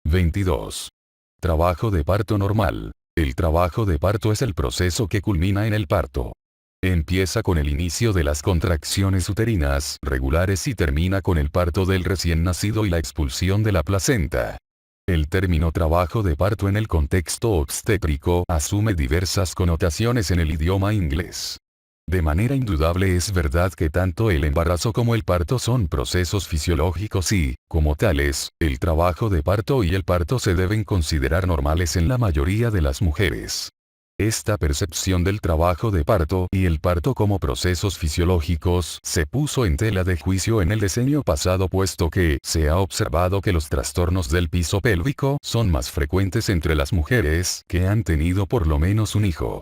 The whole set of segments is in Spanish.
22. Trabajo de parto normal. El trabajo de parto es el proceso que culmina en el parto. Empieza con el inicio de las contracciones uterinas regulares y termina con el parto del recién nacido y la expulsión de la placenta. El término trabajo de parto en el contexto obstétrico asume diversas connotaciones en el idioma inglés. De manera indudable es verdad que tanto el embarazo como el parto son procesos fisiológicos y, como tales, el trabajo de parto y el parto se deben considerar normales en la mayoría de las mujeres. Esta percepción del trabajo de parto y el parto como procesos fisiológicos se puso en tela de juicio en el decenio pasado, puesto que se ha observado que los trastornos del piso pélvico son más frecuentes entre las mujeres que han tenido por lo menos un hijo.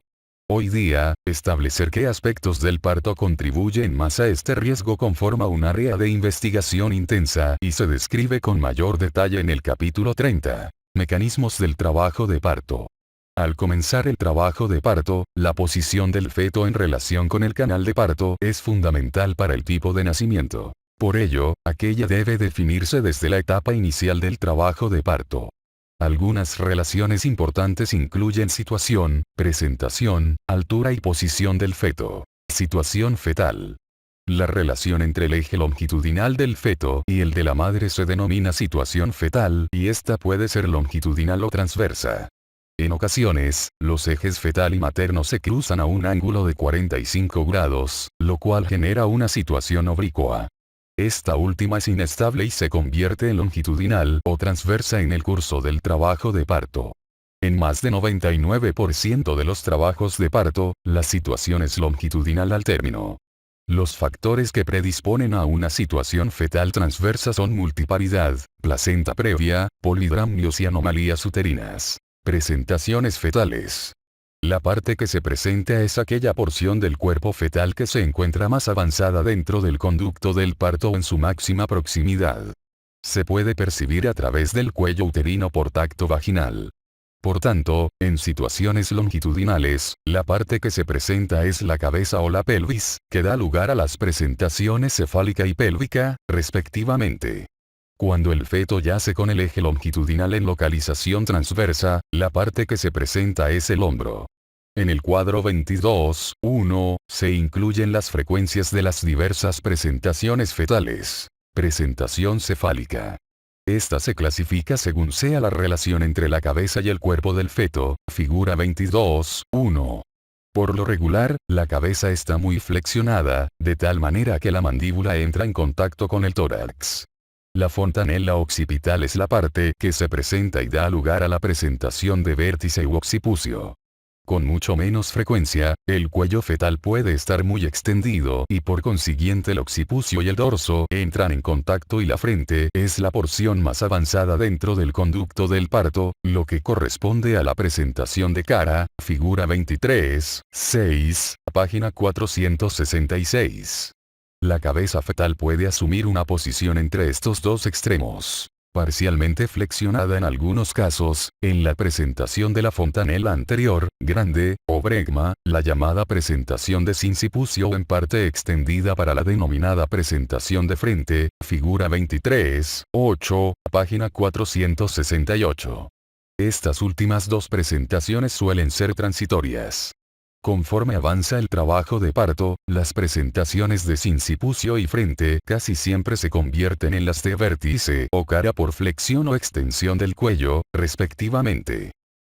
Hoy día, establecer qué aspectos del parto contribuyen más a este riesgo conforma un área de investigación intensa y se describe con mayor detalle en el capítulo 30. Mecanismos del trabajo de parto. Al comenzar el trabajo de parto, la posición del feto en relación con el canal de parto es fundamental para el tipo de nacimiento. Por ello, aquella debe definirse desde la etapa inicial del trabajo de parto. Algunas relaciones importantes incluyen situación, presentación, altura y posición del feto. Situación fetal. La relación entre el eje longitudinal del feto y el de la madre se denomina situación fetal y esta puede ser longitudinal o transversa. En ocasiones, los ejes fetal y materno se cruzan a un ángulo de 45 grados, lo cual genera una situación oblicua. Esta última es inestable y se convierte en longitudinal o transversa en el curso del trabajo de parto. En más de 99% de los trabajos de parto, la situación es longitudinal al término. Los factores que predisponen a una situación fetal transversa son multiparidad, placenta previa, polidramnios y anomalías uterinas. Presentaciones fetales. La parte que se presenta es aquella porción del cuerpo fetal que se encuentra más avanzada dentro del conducto del parto o en su máxima proximidad. Se puede percibir a través del cuello uterino por tacto vaginal. Por tanto, en situaciones longitudinales, la parte que se presenta es la cabeza o la pelvis, que da lugar a las presentaciones cefálica y pélvica, respectivamente. Cuando el feto yace con el eje longitudinal en localización transversa, la parte que se presenta es el hombro. En el cuadro 22.1, se incluyen las frecuencias de las diversas presentaciones fetales. Presentación cefálica. Esta se clasifica según sea la relación entre la cabeza y el cuerpo del feto, figura 22.1. Por lo regular, la cabeza está muy flexionada, de tal manera que la mandíbula entra en contacto con el tórax. La fontanela occipital es la parte que se presenta y da lugar a la presentación de vértice u occipucio. Con mucho menos frecuencia, el cuello fetal puede estar muy extendido y por consiguiente el occipucio y el dorso entran en contacto y la frente es la porción más avanzada dentro del conducto del parto, lo que corresponde a la presentación de cara, figura 23.6, página 466. La cabeza fetal puede asumir una posición entre estos dos extremos, parcialmente flexionada en algunos casos, en la presentación de la fontanela anterior, grande, o bregma, la llamada presentación de sincipucio o en parte extendida para la denominada presentación de frente, figura 23.8, página 468. Estas últimas dos presentaciones suelen ser transitorias. Conforme avanza el trabajo de parto, las presentaciones de sincipucio y frente casi siempre se convierten en las de vértice o cara por flexión o extensión del cuello, respectivamente.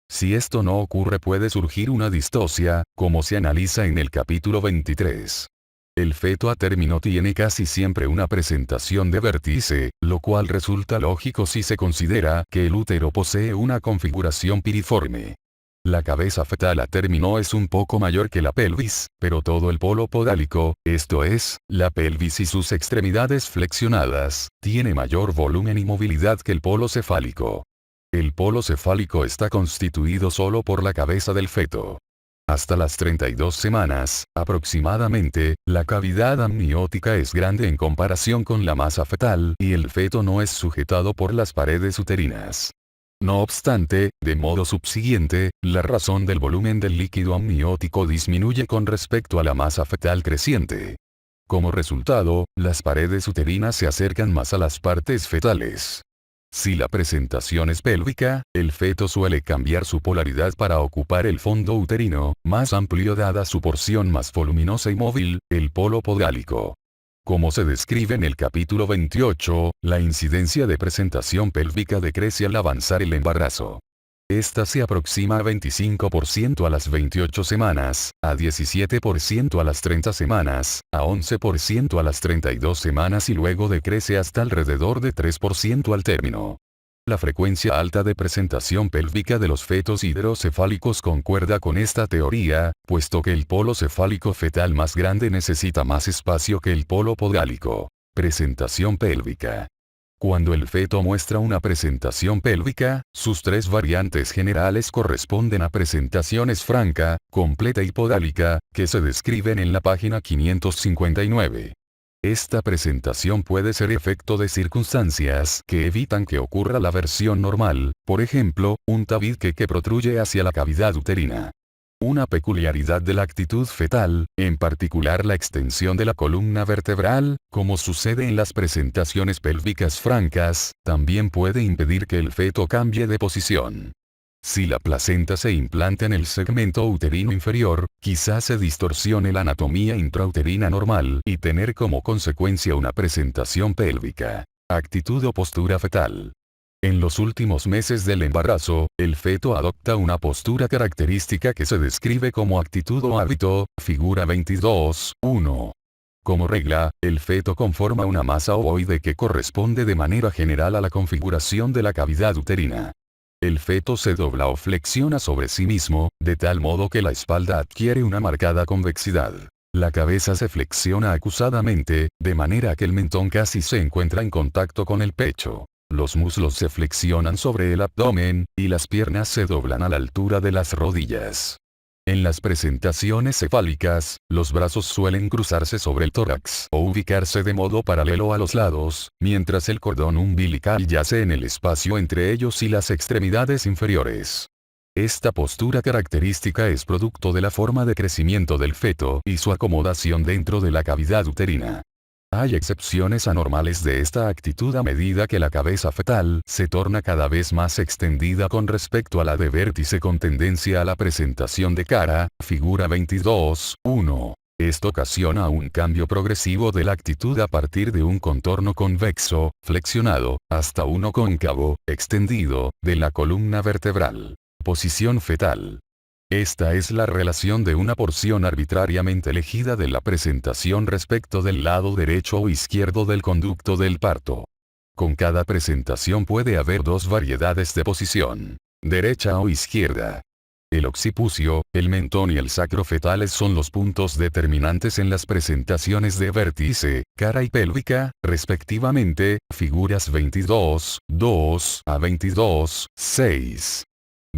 Si esto no ocurre puede surgir una distosia, como se analiza en el capítulo 23. El feto a término tiene casi siempre una presentación de vértice, lo cual resulta lógico si se considera que el útero posee una configuración piriforme. La cabeza fetal a término es un poco mayor que la pelvis, pero todo el polo podálico, esto es, la pelvis y sus extremidades flexionadas, tiene mayor volumen y movilidad que el polo cefálico. El polo cefálico está constituido solo por la cabeza del feto. Hasta las 32 semanas, aproximadamente, la cavidad amniótica es grande en comparación con la masa fetal y el feto no es sujetado por las paredes uterinas. No obstante, de modo subsiguiente, la razón del volumen del líquido amniótico disminuye con respecto a la masa fetal creciente. Como resultado, las paredes uterinas se acercan más a las partes fetales. Si la presentación es pélvica, el feto suele cambiar su polaridad para ocupar el fondo uterino, más amplio dada su porción más voluminosa y móvil, el polo podálico. Como se describe en el capítulo 28, la incidencia de presentación pélvica decrece al avanzar el embarazo. Esta se aproxima a 25% a las 28 semanas, a 17% a las 30 semanas, a 11% a las 32 semanas y luego decrece hasta alrededor de 3% al término. La frecuencia alta de presentación pélvica de los fetos hidrocefálicos concuerda con esta teoría, puesto que el polo cefálico fetal más grande necesita más espacio que el polo podálico. Presentación pélvica. Cuando el feto muestra una presentación pélvica, sus tres variantes generales corresponden a presentaciones franca, completa y podálica, que se describen en la página 559. Esta presentación puede ser efecto de circunstancias que evitan que ocurra la versión normal, por ejemplo, un tabique que protruye hacia la cavidad uterina. Una peculiaridad de la actitud fetal, en particular la extensión de la columna vertebral, como sucede en las presentaciones pélvicas francas, también puede impedir que el feto cambie de posición. Si la placenta se implanta en el segmento uterino inferior, quizás se distorsione la anatomía intrauterina normal y tener como consecuencia una presentación pélvica. Actitud o postura fetal. En los últimos meses del embarazo, el feto adopta una postura característica que se describe como actitud o hábito, figura 22.1. Como regla, el feto conforma una masa ovoide que corresponde de manera general a la configuración de la cavidad uterina. El feto se dobla o flexiona sobre sí mismo, de tal modo que la espalda adquiere una marcada convexidad. La cabeza se flexiona acusadamente, de manera que el mentón casi se encuentra en contacto con el pecho. Los muslos se flexionan sobre el abdomen, y las piernas se doblan a la altura de las rodillas. En las presentaciones cefálicas, los brazos suelen cruzarse sobre el tórax o ubicarse de modo paralelo a los lados, mientras el cordón umbilical yace en el espacio entre ellos y las extremidades inferiores. Esta postura característica es producto de la forma de crecimiento del feto y su acomodación dentro de la cavidad uterina. Hay excepciones anormales de esta actitud a medida que la cabeza fetal se torna cada vez más extendida con respecto a la de vértice con tendencia a la presentación de cara, figura 22.1. Esto ocasiona un cambio progresivo de la actitud a partir de un contorno convexo, flexionado, hasta uno cóncavo, extendido, de la columna vertebral. Posición fetal. Esta es la relación de una porción arbitrariamente elegida de la presentación respecto del lado derecho o izquierdo del conducto del parto. Con cada presentación puede haber dos variedades de posición, derecha o izquierda. El occipucio, el mentón y el sacro fetales son los puntos determinantes en las presentaciones de vértice, cara y pélvica, respectivamente, figuras 22.2 a 22.6.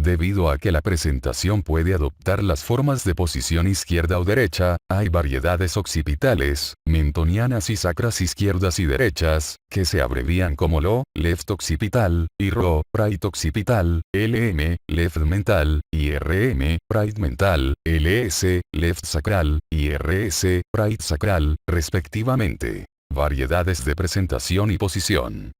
Debido a que la presentación puede adoptar las formas de posición izquierda o derecha, hay variedades occipitales, mentonianas y sacras izquierdas y derechas, que se abrevian como LO, left occipital, y RO, right occipital, LM, left mental, y RM, right mental, LS, left sacral, y RS, right sacral, respectivamente. Variedades de presentación y posición.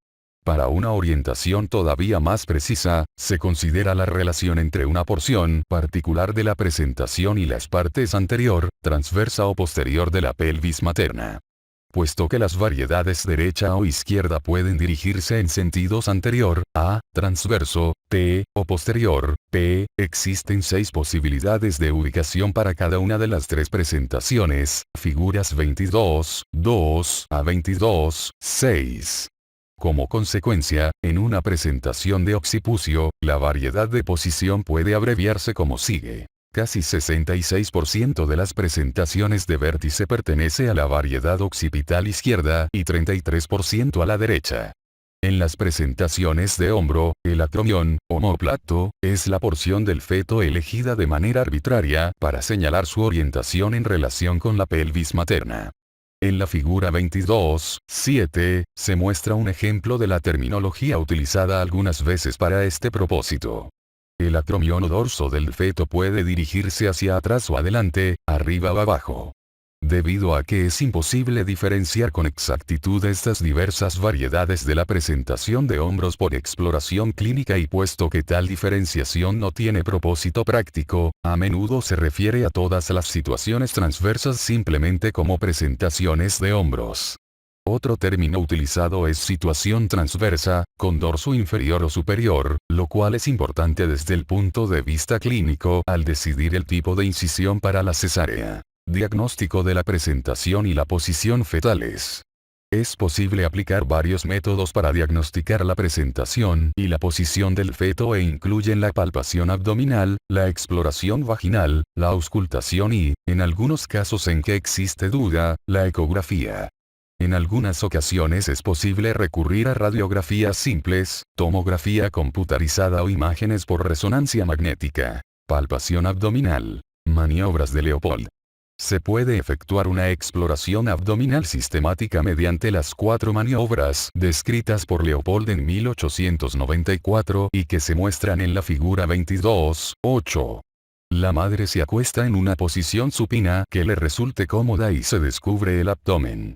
Para una orientación todavía más precisa, se considera la relación entre una porción particular de la presentación y las partes anterior, transversa o posterior de la pelvis materna. Puesto que las variedades derecha o izquierda pueden dirigirse en sentidos anterior, A, transverso, P, o posterior, P, existen 6 posibilidades de ubicación para cada una de las 3 presentaciones, figuras 22.2 a 22.6. Como consecuencia, en una presentación de occipucio, la variedad de posición puede abreviarse como sigue. Casi 66% de las presentaciones de vértice pertenece a la variedad occipital izquierda y 33% a la derecha. En las presentaciones de hombro, el acromión, omóplato, es la porción del feto elegida de manera arbitraria para señalar su orientación en relación con la pelvis materna. En la figura 22.7, se muestra un ejemplo de la terminología utilizada algunas veces para este propósito. El acromión o dorso del feto puede dirigirse hacia atrás o adelante, arriba o abajo. debido a que es imposible diferenciar con exactitud estas diversas variedades de la presentación de hombros por exploración clínica y puesto que tal diferenciación no tiene propósito práctico, a menudo se refiere a todas las situaciones transversas simplemente como presentaciones de hombros. Otro término utilizado es situación transversa, con dorso inferior o superior, lo cual es importante desde el punto de vista clínico al decidir el tipo de incisión para la cesárea. Diagnóstico de la presentación y la posición fetales. Es posible aplicar varios métodos para diagnosticar la presentación y la posición del feto e incluyen la palpación abdominal, la exploración vaginal, la auscultación y, en algunos casos en que existe duda, la ecografía. En algunas ocasiones es posible recurrir a radiografías simples, tomografía computarizada o imágenes por resonancia magnética. Palpación abdominal. Maniobras de Leopold. Se puede efectuar una exploración abdominal sistemática mediante las 4 maniobras descritas por Leopold en 1894 y que se muestran en la figura 22.8. La madre se acuesta en una posición supina que le resulte cómoda y se descubre el abdomen.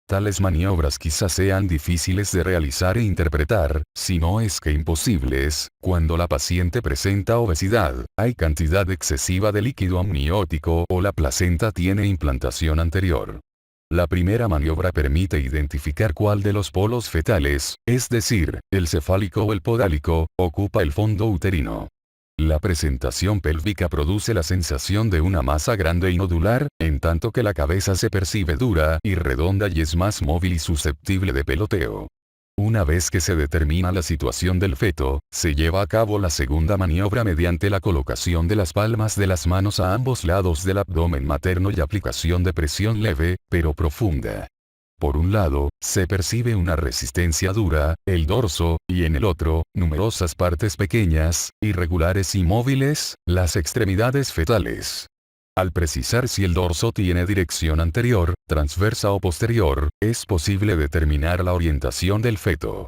Tales maniobras quizás sean difíciles de realizar e interpretar, si no es que imposibles, cuando la paciente presenta obesidad, hay cantidad excesiva de líquido amniótico o la placenta tiene implantación anterior. La primera maniobra permite identificar cuál de los polos fetales, es decir, el cefálico o el podálico, ocupa el fondo uterino. La presentación pélvica produce la sensación de una masa grande y nodular, en tanto que la cabeza se percibe dura y redonda y es más móvil y susceptible de peloteo. Una vez que se determina la situación del feto, se lleva a cabo la segunda maniobra mediante la colocación de las palmas de las manos a ambos lados del abdomen materno y aplicación de presión leve, pero profunda. Por un lado, se percibe una resistencia dura, el dorso, y en el otro, numerosas partes pequeñas, irregulares y móviles, las extremidades fetales. Al precisar si el dorso tiene dirección anterior, transversa o posterior, es posible determinar la orientación del feto.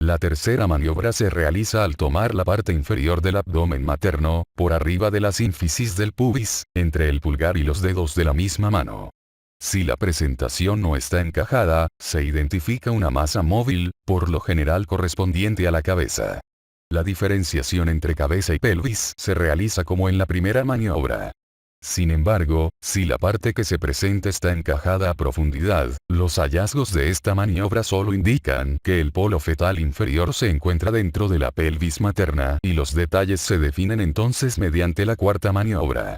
La tercera maniobra se realiza al tomar la parte inferior del abdomen materno, por arriba de la sínfisis del pubis, entre el pulgar y los dedos de la misma mano. Si la presentación no está encajada, se identifica una masa móvil, por lo general correspondiente a la cabeza. La diferenciación entre cabeza y pelvis se realiza como en la primera maniobra. Sin embargo, si la parte que se presenta está encajada a profundidad, los hallazgos de esta maniobra solo indican que el polo fetal inferior se encuentra dentro de la pelvis materna y los detalles se definen entonces mediante la cuarta maniobra.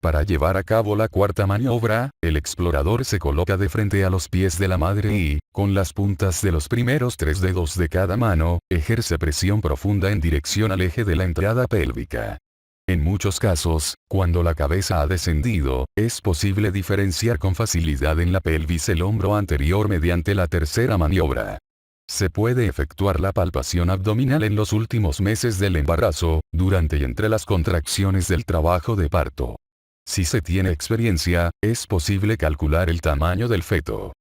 Para llevar a cabo la cuarta maniobra, el explorador se coloca de frente a los pies de la madre y, con las puntas de los primeros 3 dedos de cada mano, ejerce presión profunda en dirección al eje de la entrada pélvica. En muchos casos, cuando la cabeza ha descendido, es posible diferenciar con facilidad en la pelvis el hombro anterior mediante la tercera maniobra. Se puede efectuar la palpación abdominal en los últimos meses del embarazo, durante y entre las contracciones del trabajo de parto. Si se tiene experiencia, es posible calcular el tamaño del feto.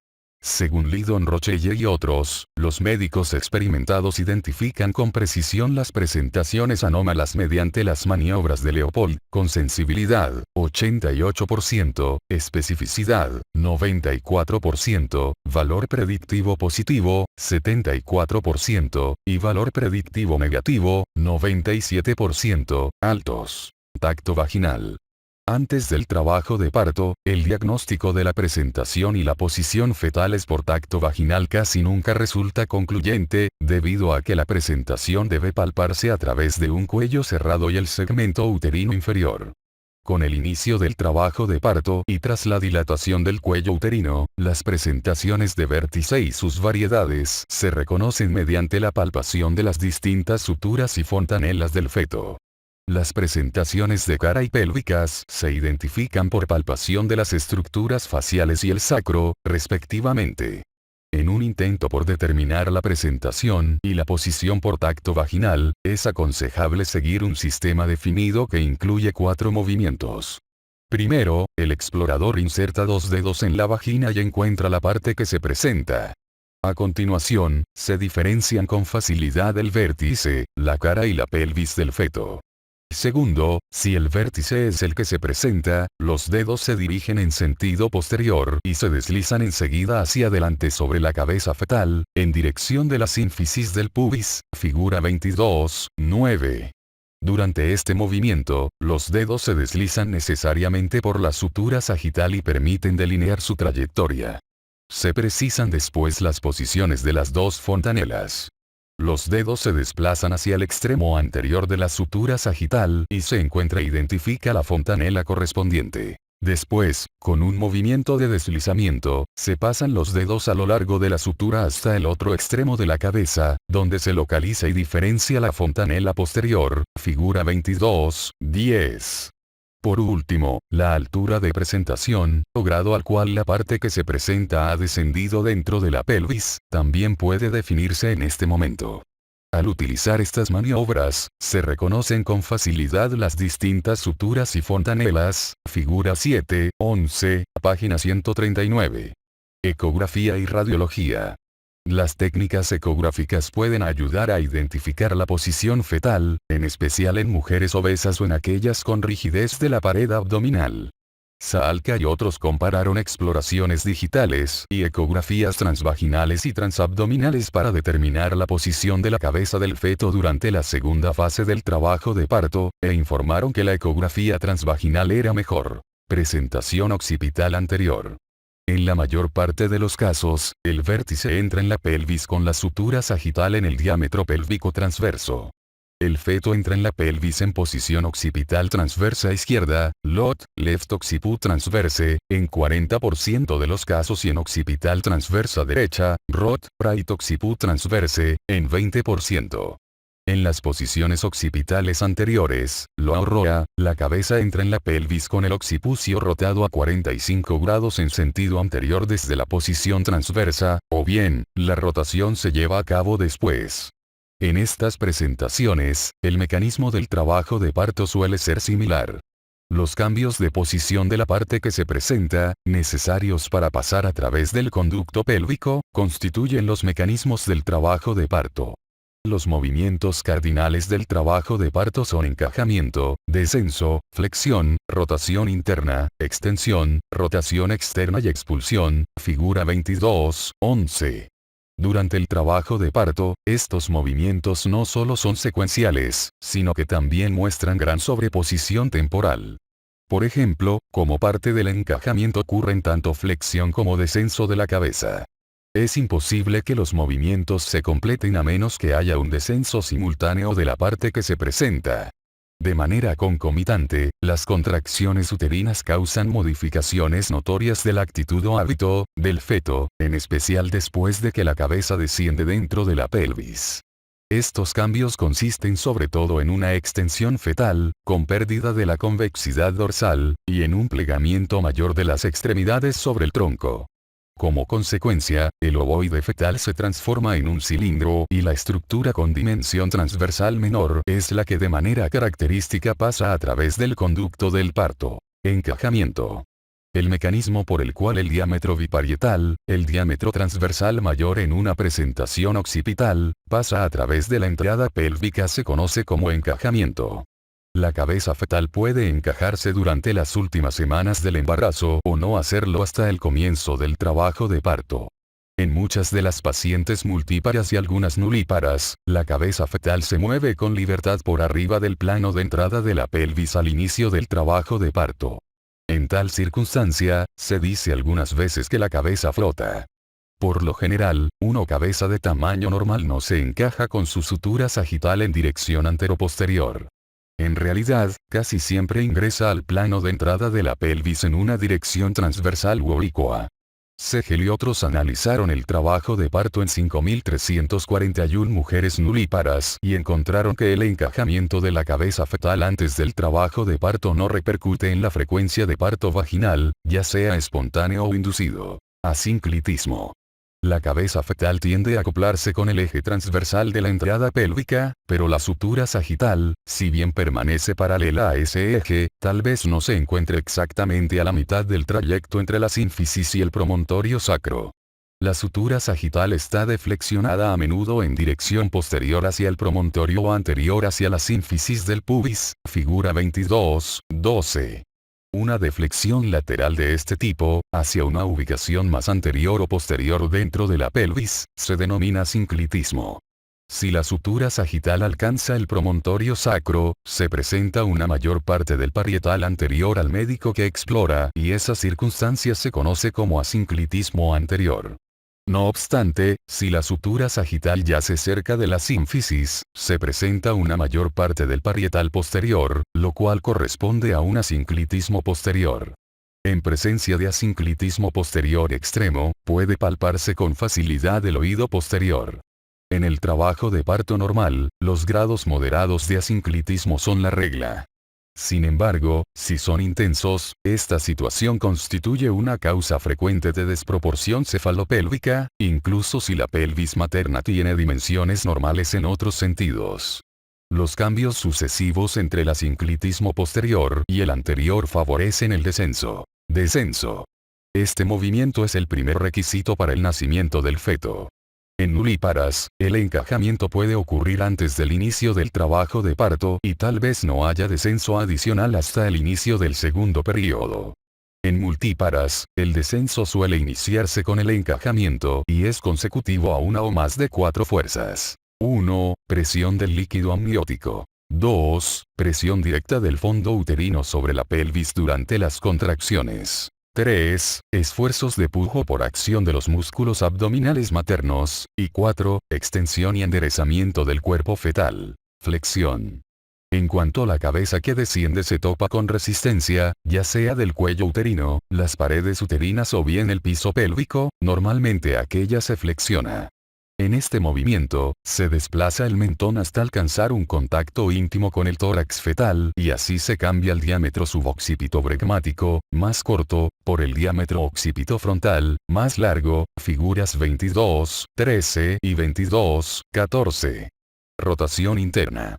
Según Lidon Rochelle y otros, los médicos experimentados identifican con precisión las presentaciones anómalas mediante las maniobras de Leopold, con sensibilidad, 88%, especificidad, 94%, valor predictivo positivo, 74%, y valor predictivo negativo, 97%, altos. Tacto vaginal. Antes del trabajo de parto, el diagnóstico de la presentación y la posición fetales por tacto vaginal casi nunca resulta concluyente, debido a que la presentación debe palparse a través de un cuello cerrado y el segmento uterino inferior. Con el inicio del trabajo de parto y tras la dilatación del cuello uterino, las presentaciones de vértice y sus variedades se reconocen mediante la palpación de las distintas suturas y fontanelas del feto. Las presentaciones de cara y pélvicas se identifican por palpación de las estructuras faciales y el sacro, respectivamente. En un intento por determinar la presentación y la posición por tacto vaginal, es aconsejable seguir un sistema definido que incluye 4 movimientos. Primero, el explorador inserta 2 dedos en la vagina y encuentra la parte que se presenta. A continuación, se diferencian con facilidad el vértice, la cara y la pelvis del feto. Segundo, si el vértice es el que se presenta, los dedos se dirigen en sentido posterior y se deslizan enseguida hacia adelante sobre la cabeza fetal, en dirección de la sínfisis del pubis, figura 22.9. Durante este movimiento, los dedos se deslizan necesariamente por la sutura sagital y permiten delinear su trayectoria. Se precisan después las posiciones de las dos fontanelas. Los dedos se desplazan hacia el extremo anterior de la sutura sagital y se encuentra e identifica la fontanela correspondiente. Después, con un movimiento de deslizamiento, se pasan los dedos a lo largo de la sutura hasta el otro extremo de la cabeza, donde se localiza y diferencia la fontanela posterior, figura 22.10. Por último, la altura de presentación, o grado al cual la parte que se presenta ha descendido dentro de la pelvis, también puede definirse en este momento. Al utilizar estas maniobras, se reconocen con facilidad las distintas suturas y fontanelas, figura 7.11, página 139. Ecografía y radiología. Las técnicas ecográficas pueden ayudar a identificar la posición fetal, en especial en mujeres obesas o en aquellas con rigidez de la pared abdominal. Salka y otros compararon exploraciones digitales y ecografías transvaginales y transabdominales para determinar la posición de la cabeza del feto durante la segunda fase del trabajo de parto, e informaron que la ecografía transvaginal era mejor. Presentación occipital anterior. En la mayor parte de los casos, el vértice entra en la pelvis con la sutura sagital en el diámetro pélvico transverso. El feto entra en la pelvis en posición occipital transversa izquierda, left occiput transverse, en 40% de los casos y en occipital transversa derecha, right occiput transverse, en 20%. En las posiciones occipitales anteriores, roa, la cabeza entra en la pelvis con el occipucio rotado a 45 grados en sentido anterior desde la posición transversa, o bien, la rotación se lleva a cabo después. En estas presentaciones, el mecanismo del trabajo de parto suele ser similar. Los cambios de posición de la parte que se presenta, necesarios para pasar a través del conducto pélvico, constituyen los mecanismos del trabajo de parto. Los movimientos cardinales del trabajo de parto son encajamiento, descenso, flexión, rotación interna, extensión, rotación externa y expulsión, figura 22.11. Durante el trabajo de parto, estos movimientos no solo son secuenciales, sino que también muestran gran sobreposición temporal. Por ejemplo, como parte del encajamiento ocurren tanto flexión como descenso de la cabeza. Es imposible que los movimientos se completen a menos que haya un descenso simultáneo de la parte que se presenta. De manera concomitante, las contracciones uterinas causan modificaciones notorias de la actitud o hábito del feto, en especial después de que la cabeza desciende dentro de la pelvis. Estos cambios consisten sobre todo en una extensión fetal, con pérdida de la convexidad dorsal, y en un plegamiento mayor de las extremidades sobre el tronco. Como consecuencia, el ovoide fetal se transforma en un cilindro y la estructura con dimensión transversal menor es la que de manera característica pasa a través del conducto del parto. Encajamiento. El mecanismo por el cual el diámetro biparietal, el diámetro transversal mayor en una presentación occipital, pasa a través de la entrada pélvica se conoce como encajamiento. La cabeza fetal puede encajarse durante las últimas semanas del embarazo o no hacerlo hasta el comienzo del trabajo de parto. En muchas de las pacientes multíparas y algunas nulíparas, la cabeza fetal se mueve con libertad por arriba del plano de entrada de la pelvis al inicio del trabajo de parto. En tal circunstancia, se dice algunas veces que la cabeza flota. Por lo general, una cabeza de tamaño normal no se encaja con su sutura sagital en dirección anteroposterior. En realidad, casi siempre ingresa al plano de entrada de la pelvis en una dirección transversal u oblicua. Segel y otros analizaron el trabajo de parto en 5.341 mujeres nulíparas y encontraron que el encajamiento de la cabeza fetal antes del trabajo de parto no repercute en la frecuencia de parto vaginal, ya sea espontáneo o inducido. Asinclitismo. La cabeza fetal tiende a acoplarse con el eje transversal de la entrada pélvica, pero la sutura sagital, si bien permanece paralela a ese eje, tal vez no se encuentre exactamente a la mitad del trayecto entre la sínfisis y el promontorio sacro. La sutura sagital está deflexionada a menudo en dirección posterior hacia el promontorio o anterior hacia la sínfisis del pubis, figura 22.12. Una deflexión lateral de este tipo, hacia una ubicación más anterior o posterior dentro de la pelvis, se denomina sinclitismo. Si la sutura sagital alcanza el promontorio sacro, se presenta una mayor parte del parietal anterior al médico que explora, y esa circunstancia se conoce como asinclitismo anterior. No obstante, si la sutura sagital yace cerca de la sínfisis, se presenta una mayor parte del parietal posterior, lo cual corresponde a un asinclitismo posterior. En presencia de asinclitismo posterior extremo, puede palparse con facilidad el oído posterior. En el trabajo de parto normal, los grados moderados de asinclitismo son la regla. Sin embargo, si son intensos, esta situación constituye una causa frecuente de desproporción cefalopélvica, incluso si la pelvis materna tiene dimensiones normales en otros sentidos. Los cambios sucesivos entre el asinclitismo posterior y el anterior favorecen el descenso. Este movimiento es el primer requisito para el nacimiento del feto. En nulíparas, el encajamiento puede ocurrir antes del inicio del trabajo de parto y tal vez no haya descenso adicional hasta el inicio del segundo periodo. En multíparas, el descenso suele iniciarse con el encajamiento y es consecutivo a una o más de 4 fuerzas. 1. Presión del líquido amniótico. 2. Presión directa del fondo uterino sobre la pelvis durante las contracciones. 3. Esfuerzos de pujo por acción de los músculos abdominales maternos. Y 4. Extensión y enderezamiento del cuerpo fetal. Flexión. En cuanto a la cabeza que desciende se topa con resistencia, ya sea del cuello uterino, las paredes uterinas o bien el piso pélvico, normalmente aquella se flexiona. En este movimiento, se desplaza el mentón hasta alcanzar un contacto íntimo con el tórax fetal y así se cambia el diámetro suboccipito bregmático, más corto, por el diámetro occipito frontal, más largo, figuras 22.13 y 22.14. Rotación interna.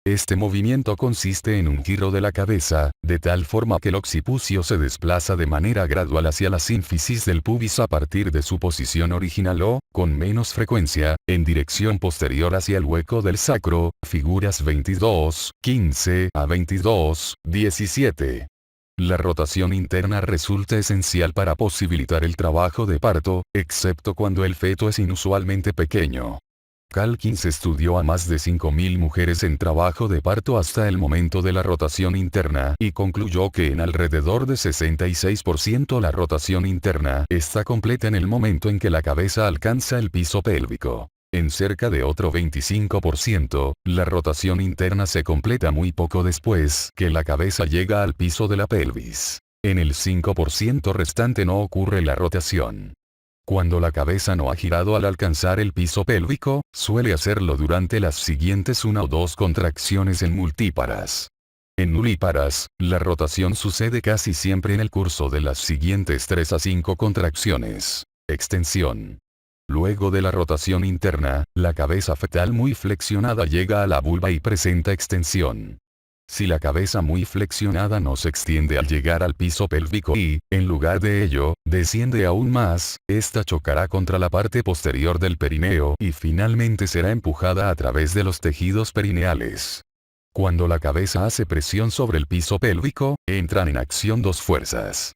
Este movimiento consiste en un giro de la cabeza, de tal forma que el occipucio se desplaza de manera gradual hacia la sínfisis del pubis a partir de su posición original o, con menos frecuencia, en dirección posterior hacia el hueco del sacro, figuras 22.15 a 22.17. La rotación interna resulta esencial para posibilitar el trabajo de parto, excepto cuando el feto es inusualmente pequeño. Calkins estudió a más de 5.000 mujeres en trabajo de parto hasta el momento de la rotación interna y concluyó que en alrededor de 66% la rotación interna está completa en el momento en que la cabeza alcanza el piso pélvico. En cerca de otro 25%, la rotación interna se completa muy poco después que la cabeza llega al piso de la pelvis. En el 5% restante no ocurre la rotación. Cuando la cabeza no ha girado al alcanzar el piso pélvico, suele hacerlo durante las siguientes 1 o 2 contracciones en multíparas. En nulíparas, la rotación sucede casi siempre en el curso de las siguientes 3 a 5 contracciones. Extensión. Luego de la rotación interna, la cabeza fetal muy flexionada llega a la vulva y presenta extensión. Si la cabeza muy flexionada no se extiende al llegar al piso pélvico y, en lugar de ello, desciende aún más, esta chocará contra la parte posterior del perineo y finalmente será empujada a través de los tejidos perineales. Cuando la cabeza hace presión sobre el piso pélvico, entran en acción 2 fuerzas.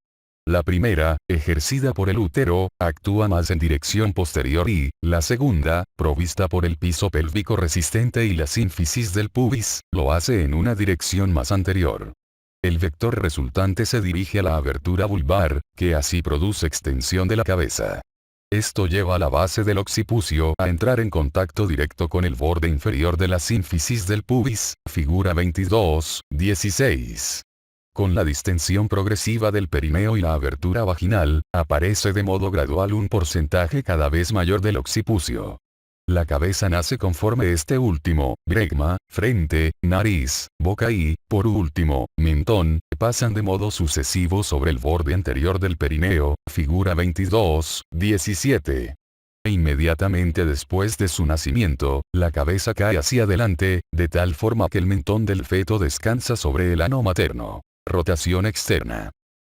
La primera, ejercida por el útero, actúa más en dirección posterior y, la segunda, provista por el piso pélvico resistente y la sínfisis del pubis, lo hace en una dirección más anterior. El vector resultante se dirige a la abertura vulvar, que así produce extensión de la cabeza. Esto lleva a la base del occipucio a entrar en contacto directo con el borde inferior de la sínfisis del pubis, figura 22.16. Con la distensión progresiva del perineo y la abertura vaginal, aparece de modo gradual un porcentaje cada vez mayor del occipucio. La cabeza nace conforme este último, bregma, frente, nariz, boca y, por último, mentón, pasan de modo sucesivo sobre el borde anterior del perineo, figura 22.17. Inmediatamente después de su nacimiento, la cabeza cae hacia adelante, de tal forma que el mentón del feto descansa sobre el ano materno. Rotación externa.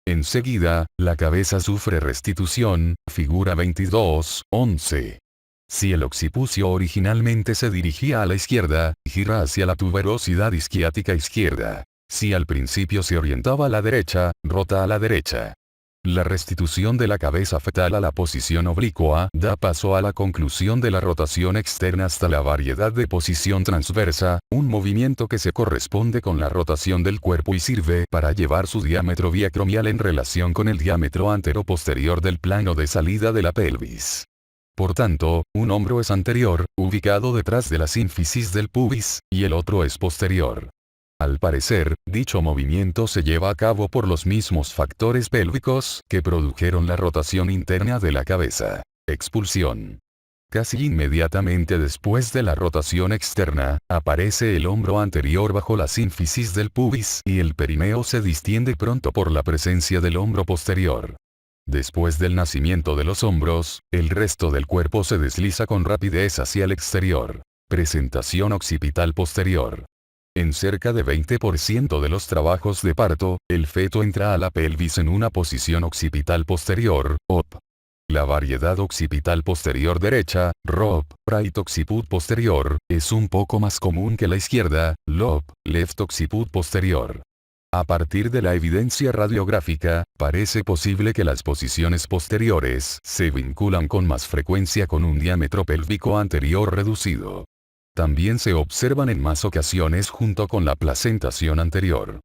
Enseguida, la cabeza sufre restitución, figura 22:11. Si el occipucio originalmente se dirigía a la izquierda, gira hacia la tuberosidad isquiática izquierda. Si al principio se orientaba a la derecha, rota a la derecha. La restitución de la cabeza fetal a la posición oblicua da paso a la conclusión de la rotación externa hasta la variedad de posición transversa, un movimiento que se corresponde con la rotación del cuerpo y sirve para llevar su diámetro biacromial en relación con el diámetro antero-posterior del plano de salida de la pelvis. Por tanto, un hombro es anterior, ubicado detrás de la sínfisis del pubis, y el otro es posterior. Al parecer, dicho movimiento se lleva a cabo por los mismos factores pélvicos que produjeron la rotación interna de la cabeza. Expulsión. Casi inmediatamente después de la rotación externa, aparece el hombro anterior bajo la sínfisis del pubis y el perineo se distiende pronto por la presencia del hombro posterior. Después del nacimiento de los hombros, el resto del cuerpo se desliza con rapidez hacia el exterior. Presentación occipital posterior. En cerca de 20% de los trabajos de parto, el feto entra a la pelvis en una posición occipital posterior, OP. La variedad occipital posterior derecha, ROP, right occiput posterior, es un poco más común que la izquierda, LOP, left occiput posterior. A partir de la evidencia radiográfica, parece posible que las posiciones posteriores se vinculan con más frecuencia con un diámetro pélvico anterior reducido. También se observan en más ocasiones junto con la placentación anterior.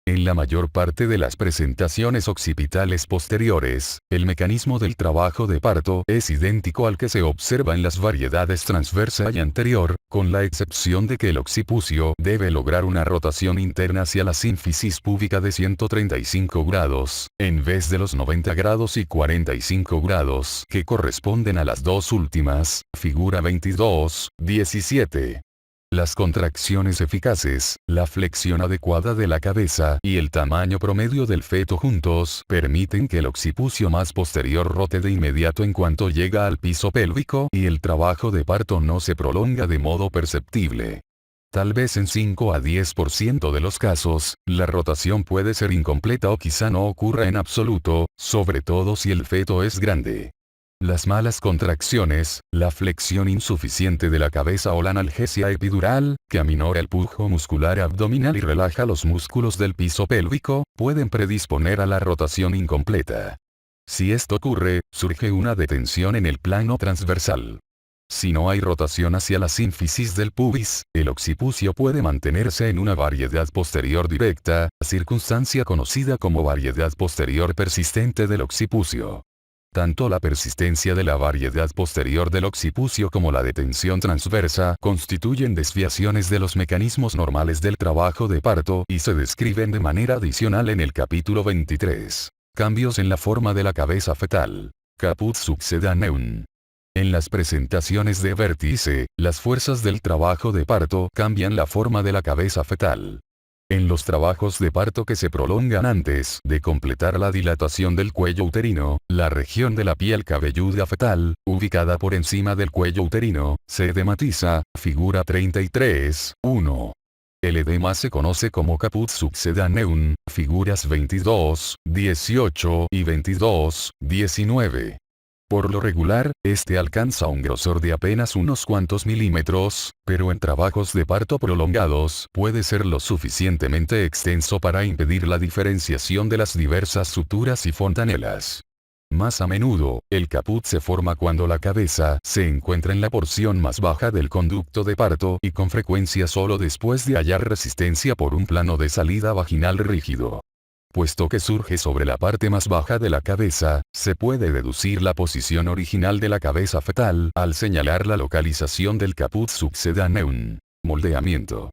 En la mayor parte de las presentaciones occipitales posteriores, el mecanismo del trabajo de parto es idéntico al que se observa en las variedades transversa y anterior, con la excepción de que el occipucio debe lograr una rotación interna hacia la sínfisis púbica de 135 grados, en vez de los 90 grados y 45 grados que corresponden a las dos últimas, figura 22:17. Las contracciones eficaces, la flexión adecuada de la cabeza y el tamaño promedio del feto juntos permiten que el occipucio más posterior rote de inmediato en cuanto llega al piso pélvico y el trabajo de parto no se prolonga de modo perceptible. Tal vez en 5 a 10% de los casos, la rotación puede ser incompleta o quizá no ocurra en absoluto, sobre todo si el feto es grande. Las malas contracciones, la flexión insuficiente de la cabeza o la analgesia epidural, que aminora el pujo muscular abdominal y relaja los músculos del piso pélvico, pueden predisponer a la rotación incompleta. Si esto ocurre, surge una detención en el plano transversal. Si no hay rotación hacia la sínfisis del pubis, el occipucio puede mantenerse en una variedad posterior directa, circunstancia conocida como variedad posterior persistente del occipucio. Tanto la persistencia de la variedad posterior del occipucio como la detención transversa constituyen desviaciones de los mecanismos normales del trabajo de parto y se describen de manera adicional en el capítulo 23. Cambios en la forma de la cabeza fetal. Caput succedaneum. En las presentaciones de vértice, las fuerzas del trabajo de parto cambian la forma de la cabeza fetal. En los trabajos de parto que se prolongan antes de completar la dilatación del cuello uterino, la región de la piel cabelluda fetal, ubicada por encima del cuello uterino, se edematiza, figura 33:1. El edema se conoce como caput succedaneum, figuras 22:18 y 22:19. Por lo regular, este alcanza un grosor de apenas unos cuantos milímetros, pero en trabajos de parto prolongados puede ser lo suficientemente extenso para impedir la diferenciación de las diversas suturas y fontanelas. Más a menudo, el caput se forma cuando la cabeza se encuentra en la porción más baja del conducto de parto y con frecuencia solo después de hallar resistencia por un plano de salida vaginal rígido. Puesto que surge sobre la parte más baja de la cabeza, se puede deducir la posición original de la cabeza fetal al señalar la localización del caput succedaneum. Moldeamiento.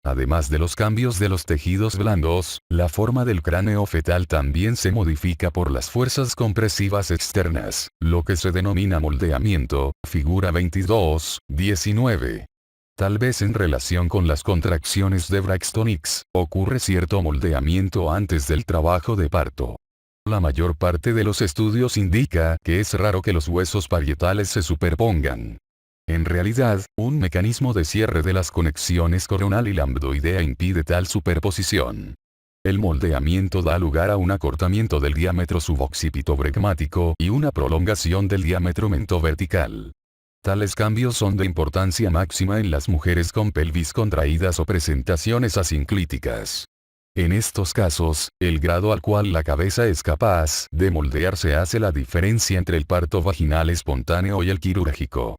Además de los cambios de los tejidos blandos, la forma del cráneo fetal también se modifica por las fuerzas compresivas externas, lo que se denomina moldeamiento, figura 22:19. Tal vez en relación con las contracciones de Braxton Hicks, ocurre cierto moldeamiento antes del trabajo de parto. La mayor parte de los estudios indica que es raro que los huesos parietales se superpongan. En realidad, un mecanismo de cierre de las conexiones coronal y lambdoidea impide tal superposición. El moldeamiento da lugar a un acortamiento del diámetro suboccipitobregmático y una prolongación del diámetro mentovertical. Tales cambios son de importancia máxima en las mujeres con pelvis contraídas o presentaciones asinclíticas. En estos casos, el grado al cual la cabeza es capaz de moldearse hace la diferencia entre el parto vaginal espontáneo y el quirúrgico.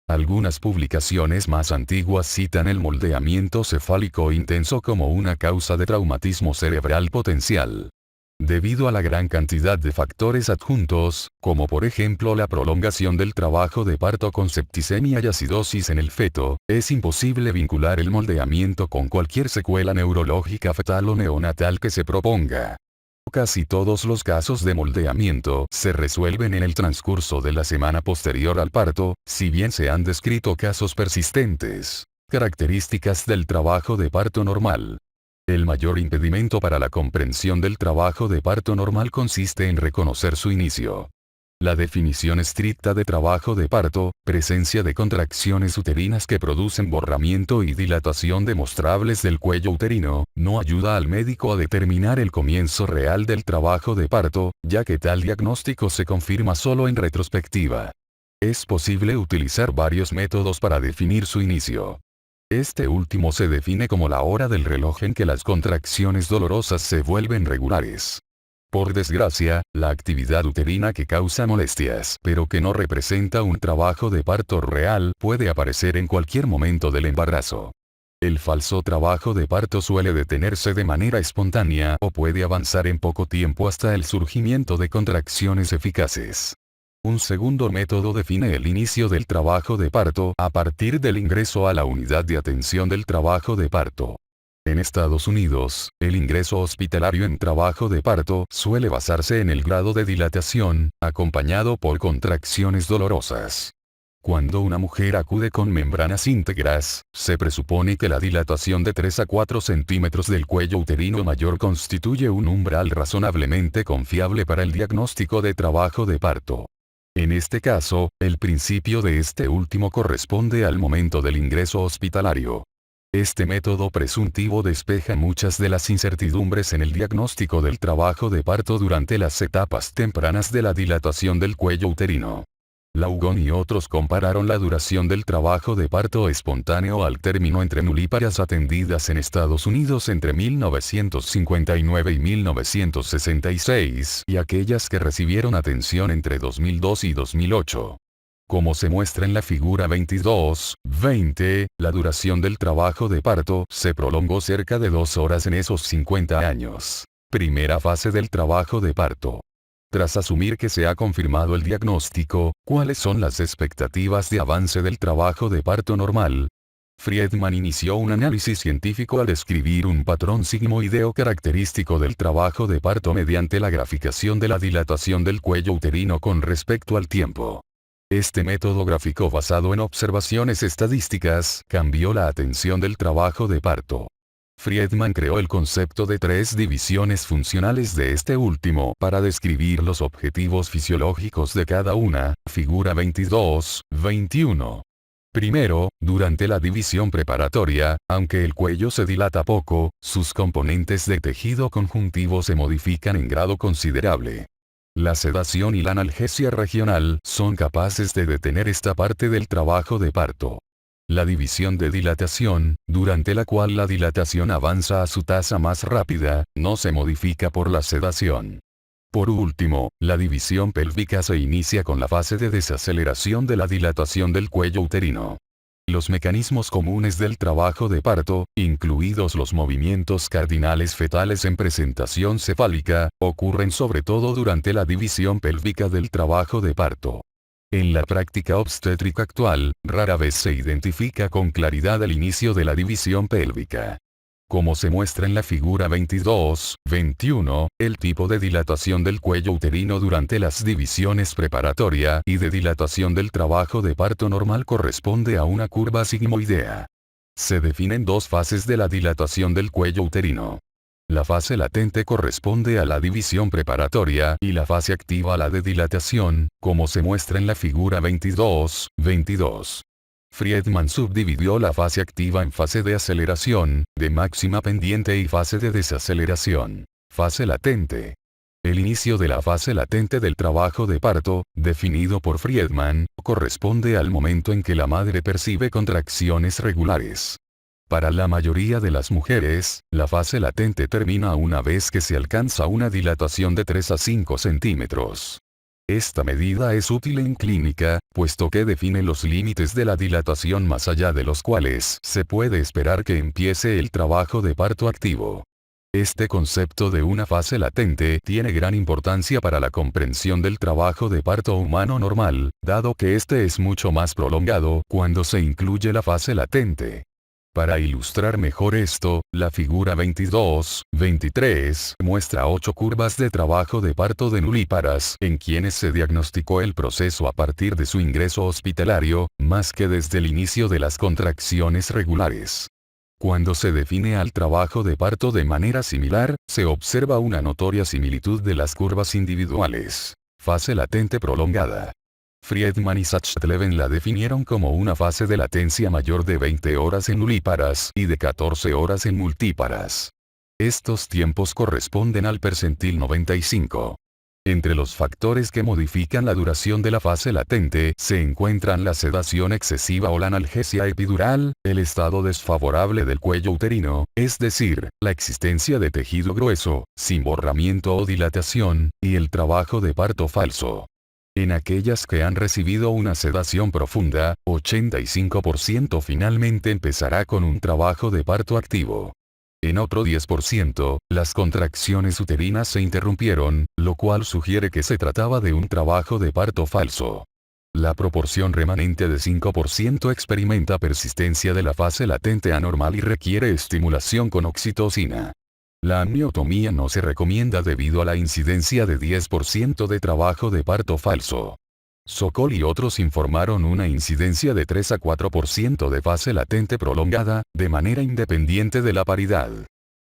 Algunas publicaciones más antiguas citan el moldeamiento cefálico intenso como una causa de traumatismo cerebral potencial. Debido a la gran cantidad de factores adjuntos, como por ejemplo la prolongación del trabajo de parto con septicemia y acidosis en el feto, es imposible vincular el moldeamiento con cualquier secuela neurológica fetal o neonatal que se proponga. Casi todos los casos de moldeamiento se resuelven en el transcurso de la semana posterior al parto, si bien se han descrito casos persistentes. Características del trabajo de parto normal. El mayor impedimento para la comprensión del trabajo de parto normal consiste en reconocer su inicio. La definición estricta de trabajo de parto, presencia de contracciones uterinas que producen borramiento y dilatación demostrables del cuello uterino, no ayuda al médico a determinar el comienzo real del trabajo de parto, ya que tal diagnóstico se confirma solo en retrospectiva. Es posible utilizar varios métodos para definir su inicio. Este último se define como la hora del reloj en que las contracciones dolorosas se vuelven regulares. Por desgracia, la actividad uterina que causa molestias, pero que no representa un trabajo de parto real, puede aparecer en cualquier momento del embarazo. El falso trabajo de parto suele detenerse de manera espontánea o puede avanzar en poco tiempo hasta el surgimiento de contracciones eficaces. Un segundo método define el inicio del trabajo de parto a partir del ingreso a la unidad de atención del trabajo de parto. En Estados Unidos, el ingreso hospitalario en trabajo de parto suele basarse en el grado de dilatación, acompañado por contracciones dolorosas. Cuando una mujer acude con membranas íntegras, se presupone que la dilatación de 3 a 4 centímetros del cuello uterino mayor constituye un umbral razonablemente confiable para el diagnóstico de trabajo de parto. En este caso, el principio de este último corresponde al momento del ingreso hospitalario. Este método presuntivo despeja muchas de las incertidumbres en el diagnóstico del trabajo de parto durante las etapas tempranas de la dilatación del cuello uterino. Laugon y otros compararon la duración del trabajo de parto espontáneo al término entre nulíparas atendidas en Estados Unidos entre 1959 y 1966 y aquellas que recibieron atención entre 2002 y 2008. Como se muestra en la figura 22-20, la duración del trabajo de parto se prolongó cerca de 2 horas en esos 50 años. Primera fase del trabajo de parto. Tras asumir que se ha confirmado el diagnóstico, ¿cuáles son las expectativas de avance del trabajo de parto normal? Friedman inició un análisis científico al describir un patrón sigmoideo característico del trabajo de parto mediante la graficación de la dilatación del cuello uterino con respecto al tiempo. Este método gráfico basado en observaciones estadísticas cambió la atención del trabajo de parto. Friedman creó el concepto de 3 divisiones funcionales de este último para describir los objetivos fisiológicos de cada una, figura 22-21. Primero, durante la división preparatoria, aunque el cuello se dilata poco, sus componentes de tejido conjuntivo se modifican en grado considerable. La sedación y la analgesia regional son capaces de detener esta parte del trabajo de parto. La división de dilatación, durante la cual la dilatación avanza a su tasa más rápida, no se modifica por la sedación. Por último, la división pélvica se inicia con la fase de desaceleración de la dilatación del cuello uterino. Los mecanismos comunes del trabajo de parto, incluidos los movimientos cardinales fetales en presentación cefálica, ocurren sobre todo durante la división pélvica del trabajo de parto. En la práctica obstétrica actual, rara vez se identifica con claridad el inicio de la división pélvica. Como se muestra en la figura 22-21, el tipo de dilatación del cuello uterino durante las divisiones preparatoria y de dilatación del trabajo de parto normal corresponde a una curva sigmoidea. Se definen 2 fases de la dilatación del cuello uterino. La fase latente corresponde a la división preparatoria y la fase activa a la de dilatación, como se muestra en la figura 22-22. Friedman subdividió la fase activa en fase de aceleración, de máxima pendiente y fase de desaceleración. Fase latente. El inicio de la fase latente del trabajo de parto, definido por Friedman, corresponde al momento en que la madre percibe contracciones regulares. Para la mayoría de las mujeres, la fase latente termina una vez que se alcanza una dilatación de 3 a 5 centímetros. Esta medida es útil en clínica, puesto que define los límites de la dilatación más allá de los cuales se puede esperar que empiece el trabajo de parto activo. Este concepto de una fase latente tiene gran importancia para la comprensión del trabajo de parto humano normal, dado que este es mucho más prolongado cuando se incluye la fase latente. Para ilustrar mejor esto, la figura 22-23 muestra 8 curvas de trabajo de parto de nulíparas en quienes se diagnosticó el proceso a partir de su ingreso hospitalario, más que desde el inicio de las contracciones regulares. Cuando se define al trabajo de parto de manera similar, se observa una notoria similitud de las curvas individuales. Fase latente prolongada. Friedman y Sachtleben la definieron como una fase de latencia mayor de 20 horas en nulíparas y de 14 horas en multíparas. Estos tiempos corresponden al percentil 95. Entre los factores que modifican la duración de la fase latente se encuentran la sedación excesiva o la analgesia epidural, el estado desfavorable del cuello uterino, es decir, la existencia de tejido grueso, sin borramiento o dilatación, y el trabajo de parto falso. En aquellas que han recibido una sedación profunda, 85% finalmente empezará con un trabajo de parto activo. En otro 10%, las contracciones uterinas se interrumpieron, lo cual sugiere que se trataba de un trabajo de parto falso. La proporción remanente de 5% experimenta persistencia de la fase latente anormal y requiere estimulación con oxitocina. La amniotomía no se recomienda debido a la incidencia de 10% de trabajo de parto falso. Sokol y otros informaron una incidencia de 3 a 4% de fase latente prolongada, de manera independiente de la paridad.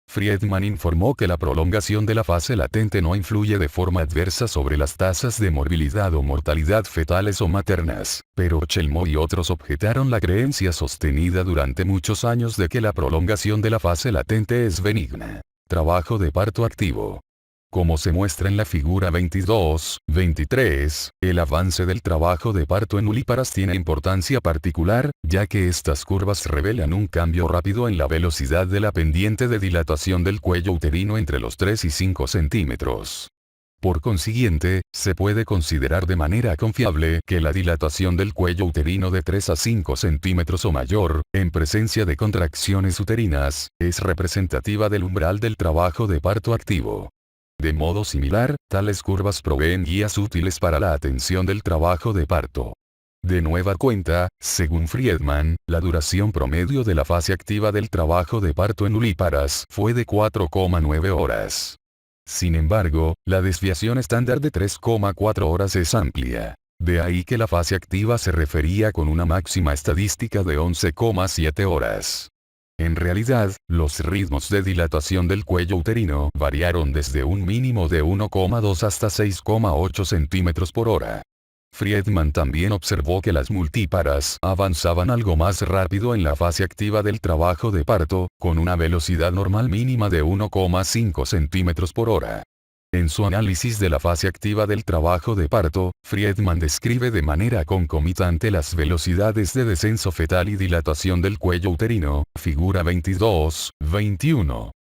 Friedman informó que la prolongación de la fase latente no influye de forma adversa sobre las tasas de morbilidad o mortalidad fetales o maternas, pero Chelmo y otros objetaron la creencia sostenida durante muchos años de que la prolongación de la fase latente es benigna. Trabajo de parto activo. Como se muestra en la figura 22-23, el avance del trabajo de parto en nulíparas tiene importancia particular, ya que estas curvas revelan un cambio rápido en la velocidad de la pendiente de dilatación del cuello uterino entre los 3 y 5 centímetros. Por consiguiente, se puede considerar de manera confiable que la dilatación del cuello uterino de 3 a 5 centímetros o mayor, en presencia de contracciones uterinas, es representativa del umbral del trabajo de parto activo. De modo similar, tales curvas proveen guías útiles para la atención del trabajo de parto. De nueva cuenta, según Friedman, la duración promedio de la fase activa del trabajo de parto en nulíparas fue de 4,9 horas. Sin embargo, la desviación estándar de 3,4 horas es amplia. De ahí que la fase activa se refería con una máxima estadística de 11,7 horas. En realidad, los ritmos de dilatación del cuello uterino variaron desde un mínimo de 1,2 hasta 6,8 centímetros por hora. Friedman también observó que las multíparas avanzaban algo más rápido en la fase activa del trabajo de parto, con una velocidad normal mínima de 1,5 centímetros por hora. En su análisis de la fase activa del trabajo de parto, Friedman describe de manera concomitante las velocidades de descenso fetal y dilatación del cuello uterino, figura 22-21.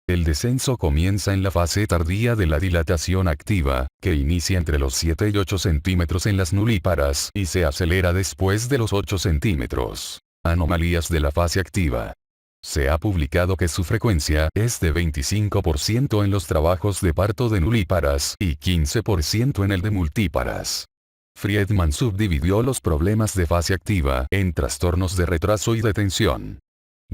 El descenso comienza en la fase tardía de la dilatación activa, que inicia entre los 7 y 8 centímetros en las nulíparas y se acelera después de los 8 centímetros. Anomalías de la fase activa. Se ha publicado que su frecuencia es de 25% en los trabajos de parto de nulíparas y 15% en el de multíparas. Friedman subdividió los problemas de fase activa en trastornos de retraso y de tensión.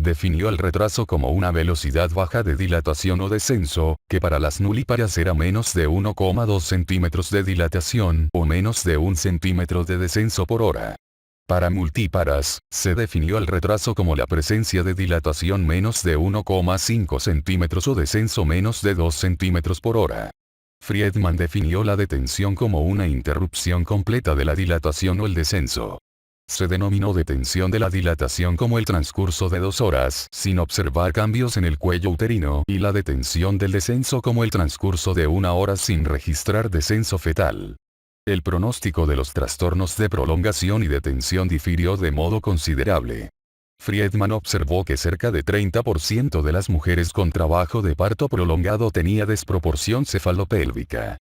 Definió el retraso como una velocidad baja de dilatación o descenso, que para las nulíparas era menos de 1,2 centímetros de dilatación o menos de 1 centímetro de descenso por hora. Para multíparas, se definió el retraso como la presencia de dilatación menos de 1,5 centímetros o descenso menos de 2 centímetros por hora. Friedman definió la detención como una interrupción completa de la dilatación o el descenso. Se denominó detención de la dilatación como el transcurso de 2 horas sin observar cambios en el cuello uterino y la detención del descenso como el transcurso de 1 hora sin registrar descenso fetal. El pronóstico de los trastornos de prolongación y detención difirió de modo considerable. Friedman observó que cerca de 30% de las mujeres con trabajo de parto prolongado tenía desproporción cefalopélvica.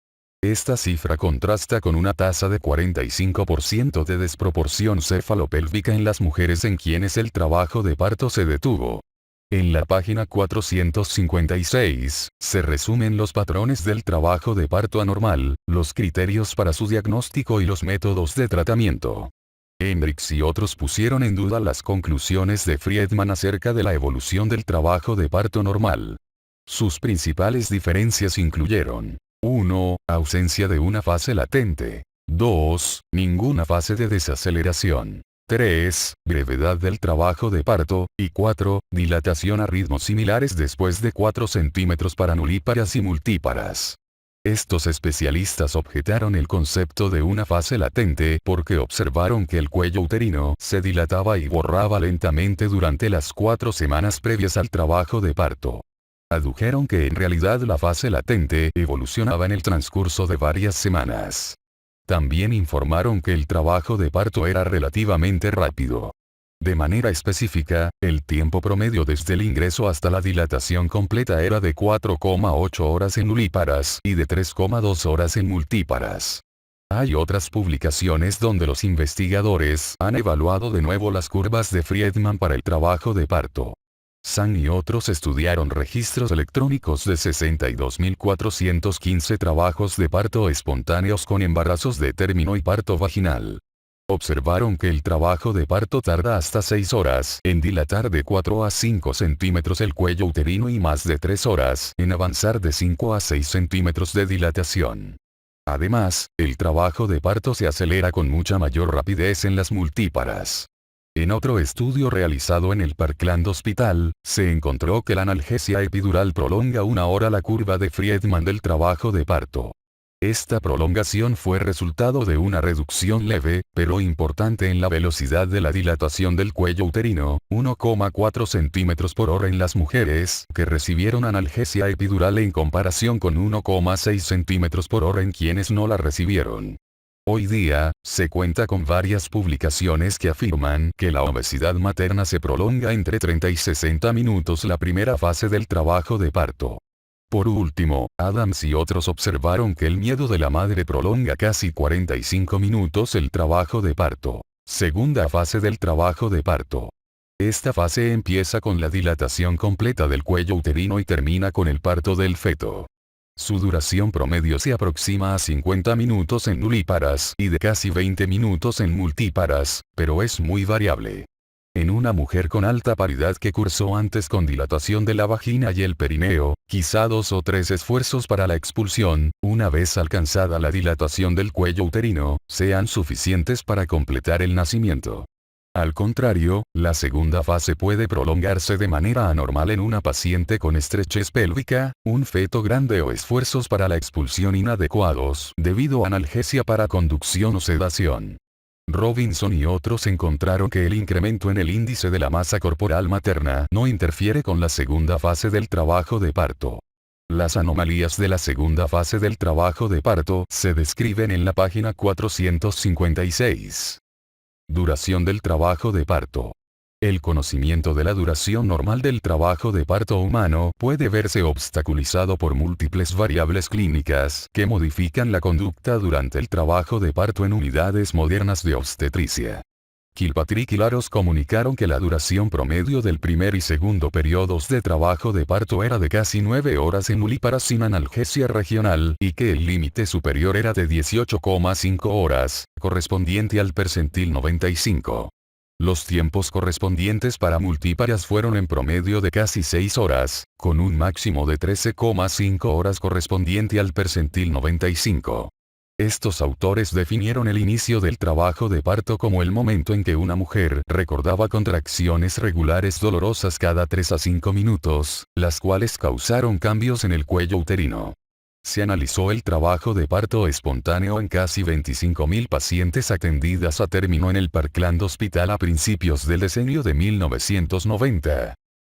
Esta cifra contrasta con una tasa de 45% de desproporción cefalopélvica en las mujeres en quienes el trabajo de parto se detuvo. En la página 456, se resumen los patrones del trabajo de parto anormal, los criterios para su diagnóstico y los métodos de tratamiento. Hendricks y otros pusieron en duda las conclusiones de Friedman acerca de la evolución del trabajo de parto normal. Sus principales diferencias incluyeron: 1. Ausencia de una fase latente. 2. Ninguna fase de desaceleración. 3. Brevedad del trabajo de parto. Y 4. Dilatación a ritmos similares después de 4 centímetros para nulíparas y multíparas. Estos especialistas objetaron el concepto de una fase latente porque observaron que el cuello uterino se dilataba y borraba lentamente durante las 4 semanas previas al trabajo de parto. Adujeron que en realidad la fase latente evolucionaba en el transcurso de varias semanas. También informaron que el trabajo de parto era relativamente rápido. De manera específica, el tiempo promedio desde el ingreso hasta la dilatación completa era de 4,8 horas en nulíparas y de 3,2 horas en multíparas. Hay otras publicaciones donde los investigadores han evaluado de nuevo las curvas de Friedman para el trabajo de parto. Zhang y otros estudiaron registros electrónicos de 62.415 trabajos de parto espontáneos con embarazos de término y parto vaginal. Observaron que el trabajo de parto tarda hasta 6 horas en dilatar de 4 a 5 centímetros el cuello uterino y más de 3 horas en avanzar de 5 a 6 centímetros de dilatación. Además, el trabajo de parto se acelera con mucha mayor rapidez en las multíparas. En otro estudio realizado en el Parkland Hospital, se encontró que la analgesia epidural prolonga 1 hora la curva de Friedman del trabajo de parto. Esta prolongación fue resultado de una reducción leve, pero importante en la velocidad de la dilatación del cuello uterino, 1,4 centímetros por hora en las mujeres que recibieron analgesia epidural en comparación con 1,6 centímetros por hora en quienes no la recibieron. Hoy día, se cuenta con varias publicaciones que afirman que la obesidad materna se prolonga entre 30 y 60 minutos la primera fase del trabajo de parto. Por último, Adams y otros observaron que el miedo de la madre prolonga casi 45 minutos el trabajo de parto. Segunda fase del trabajo de parto. Esta fase empieza con la dilatación completa del cuello uterino y termina con el parto del feto. Su duración promedio se aproxima a 50 minutos en nulíparas y de casi 20 minutos en multíparas, pero es muy variable. En una mujer con alta paridad que cursó antes con dilatación de la vagina y el perineo, quizá 2 o 3 esfuerzos para la expulsión, una vez alcanzada la dilatación del cuello uterino, sean suficientes para completar el nacimiento. Al contrario, la segunda fase puede prolongarse de manera anormal en una paciente con estrechez pélvica, un feto grande o esfuerzos para la expulsión inadecuados debido a analgesia para conducción o sedación. Robinson y otros encontraron que el incremento en el índice de la masa corporal materna no interfiere con la segunda fase del trabajo de parto. Las anomalías de la segunda fase del trabajo de parto se describen en la página 456. Duración del trabajo de parto. El conocimiento de la duración normal del trabajo de parto humano puede verse obstaculizado por múltiples variables clínicas que modifican la conducta durante el trabajo de parto en unidades modernas de obstetricia. Kilpatrick y Laros comunicaron que la duración promedio del primer y segundo periodos de trabajo de parto era de casi 9 horas en nulíparas sin analgesia regional y que el límite superior era de 18,5 horas, correspondiente al percentil 95. Los tiempos correspondientes para multíparas fueron en promedio de casi 6 horas, con un máximo de 13,5 horas correspondiente al percentil 95. Estos autores definieron el inicio del trabajo de parto como el momento en que una mujer recordaba contracciones regulares dolorosas cada 3 a 5 minutos, las cuales causaron cambios en el cuello uterino. Se analizó el trabajo de parto espontáneo en casi 25.000 pacientes atendidas a término en el Parkland Hospital a principios del decenio de 1990.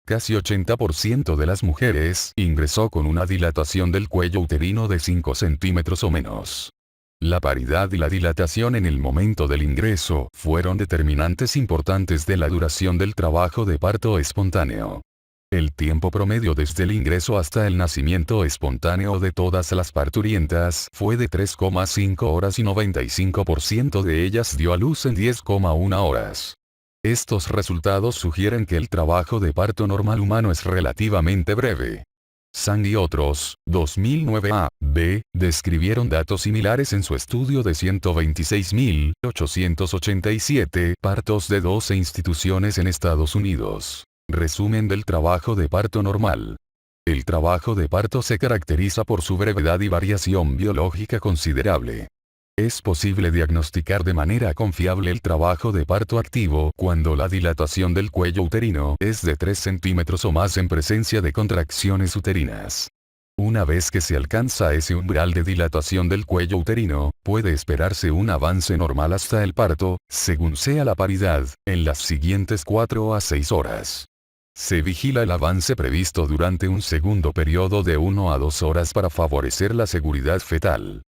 Casi 80% de las mujeres ingresó con una dilatación del cuello uterino de 5 centímetros o menos. La paridad y la dilatación en el momento del ingreso fueron determinantes importantes de la duración del trabajo de parto espontáneo. El tiempo promedio desde el ingreso hasta el nacimiento espontáneo de todas las parturientas fue de 3,5 horas y 95% de ellas dio a luz en 10,1 horas. Estos resultados sugieren que el trabajo de parto normal humano es relativamente breve. Sang y otros, 2009 a.b., describieron datos similares en su estudio de 126.887 partos de 12 instituciones en Estados Unidos. Resumen del trabajo de parto normal. El trabajo de parto se caracteriza por su brevedad y variación biológica considerable. Es posible diagnosticar de manera confiable el trabajo de parto activo cuando la dilatación del cuello uterino es de 3 centímetros o más en presencia de contracciones uterinas. Una vez que se alcanza ese umbral de dilatación del cuello uterino, puede esperarse un avance normal hasta el parto, según sea la paridad, en las siguientes 4 a 6 horas. Se vigila el avance previsto durante un segundo periodo de 1 a 2 horas para favorecer la seguridad fetal.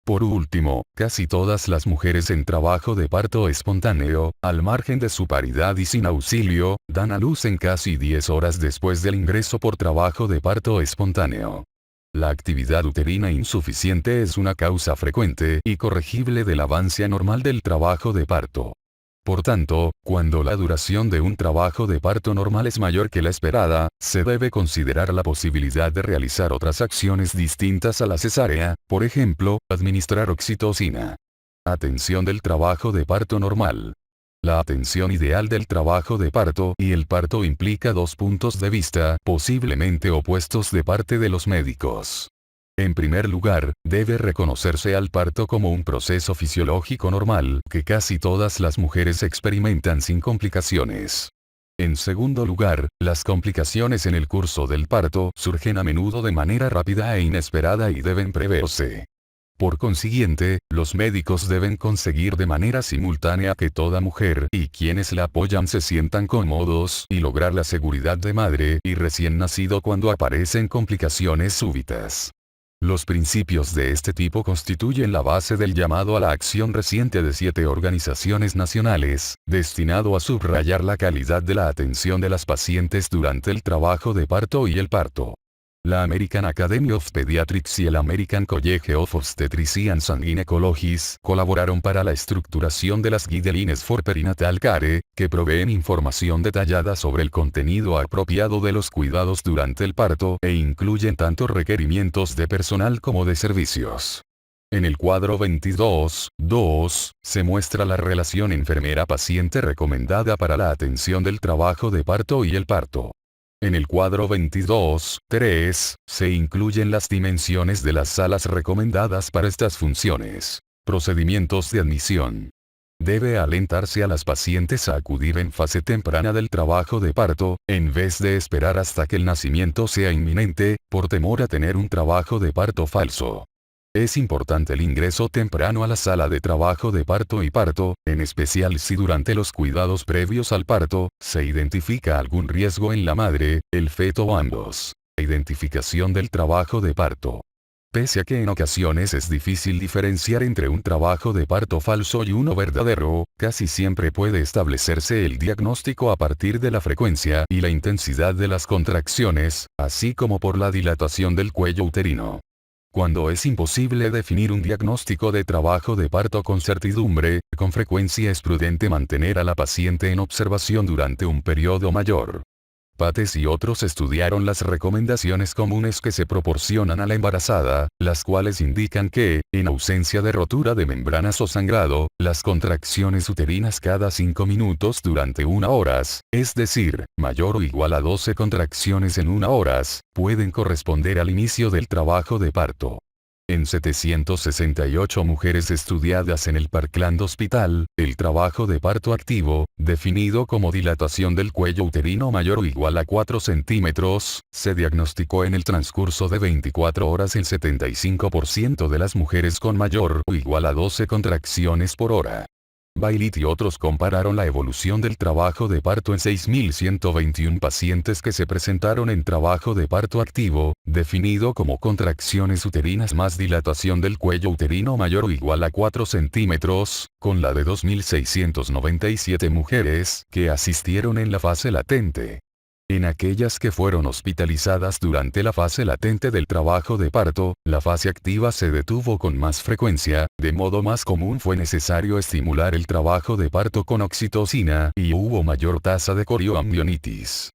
Por último, casi todas las mujeres en trabajo de parto espontáneo, al margen de su paridad y sin auxilio, dan a luz en casi 10 horas después del ingreso por trabajo de parto espontáneo. La actividad uterina insuficiente es una causa frecuente y corregible del avance anormal del trabajo de parto. Por tanto, cuando la duración de un trabajo de parto normal es mayor que la esperada, se debe considerar la posibilidad de realizar otras acciones distintas a la cesárea, por ejemplo, administrar oxitocina. Atención del trabajo de parto normal. La atención ideal del trabajo de parto y el parto implica dos puntos de vista posiblemente opuestos de parte de los médicos. En primer lugar, debe reconocerse al parto como un proceso fisiológico normal que casi todas las mujeres experimentan sin complicaciones. En segundo lugar, las complicaciones en el curso del parto surgen a menudo de manera rápida e inesperada y deben preverse. Por consiguiente, los médicos deben conseguir de manera simultánea que toda mujer y quienes la apoyan se sientan cómodos y lograr la seguridad de madre y recién nacido cuando aparecen complicaciones súbitas. Los principios de este tipo constituyen la base del llamado a la acción reciente de 7 organizaciones nacionales, destinado a subrayar la calidad de la atención de las pacientes durante el trabajo de parto y el parto. La American Academy of Pediatrics y el American College of Obstetricians and Gynecologists colaboraron para la estructuración de las Guidelines for Perinatal Care, que proveen información detallada sobre el contenido apropiado de los cuidados durante el parto e incluyen tanto requerimientos de personal como de servicios. En el cuadro 22.2, se muestra la relación enfermera-paciente recomendada para la atención del trabajo de parto y el parto. En el cuadro 22.3, se incluyen las dimensiones de las salas recomendadas para estas funciones. Procedimientos de admisión. Debe alentarse a las pacientes a acudir en fase temprana del trabajo de parto, en vez de esperar hasta que el nacimiento sea inminente, por temor a tener un trabajo de parto falso. Es importante el ingreso temprano a la sala de trabajo de parto y parto, en especial si durante los cuidados previos al parto, se identifica algún riesgo en la madre, el feto o ambos. Identificación del trabajo de parto. Pese a que en ocasiones es difícil diferenciar entre un trabajo de parto falso y uno verdadero, casi siempre puede establecerse el diagnóstico a partir de la frecuencia y la intensidad de las contracciones, así como por la dilatación del cuello uterino. Cuando es imposible definir un diagnóstico de trabajo de parto con certidumbre, con frecuencia es prudente mantener a la paciente en observación durante un periodo mayor. Pates y otros estudiaron las recomendaciones comunes que se proporcionan a la embarazada, las cuales indican que, en ausencia de rotura de membranas o sangrado, las contracciones uterinas cada 5 minutos durante 1 hora, es decir, mayor o igual a 12 contracciones en 1 hora, pueden corresponder al inicio del trabajo de parto. En 768 mujeres estudiadas en el Parkland Hospital, el trabajo de parto activo, definido como dilatación del cuello uterino mayor o igual a 4 centímetros, se diagnosticó en el transcurso de 24 horas en 75% de las mujeres con mayor o igual a 12 contracciones por hora. Bailit y otros compararon la evolución del trabajo de parto en 6.121 pacientes que se presentaron en trabajo de parto activo, definido como contracciones uterinas más dilatación del cuello uterino mayor o igual a 4 centímetros, con la de 2.697 mujeres que asistieron en la fase latente. En aquellas que fueron hospitalizadas durante la fase latente del trabajo de parto, la fase activa se detuvo con más frecuencia, de modo más común fue necesario estimular el trabajo de parto con oxitocina y hubo mayor tasa de corioamnionitis.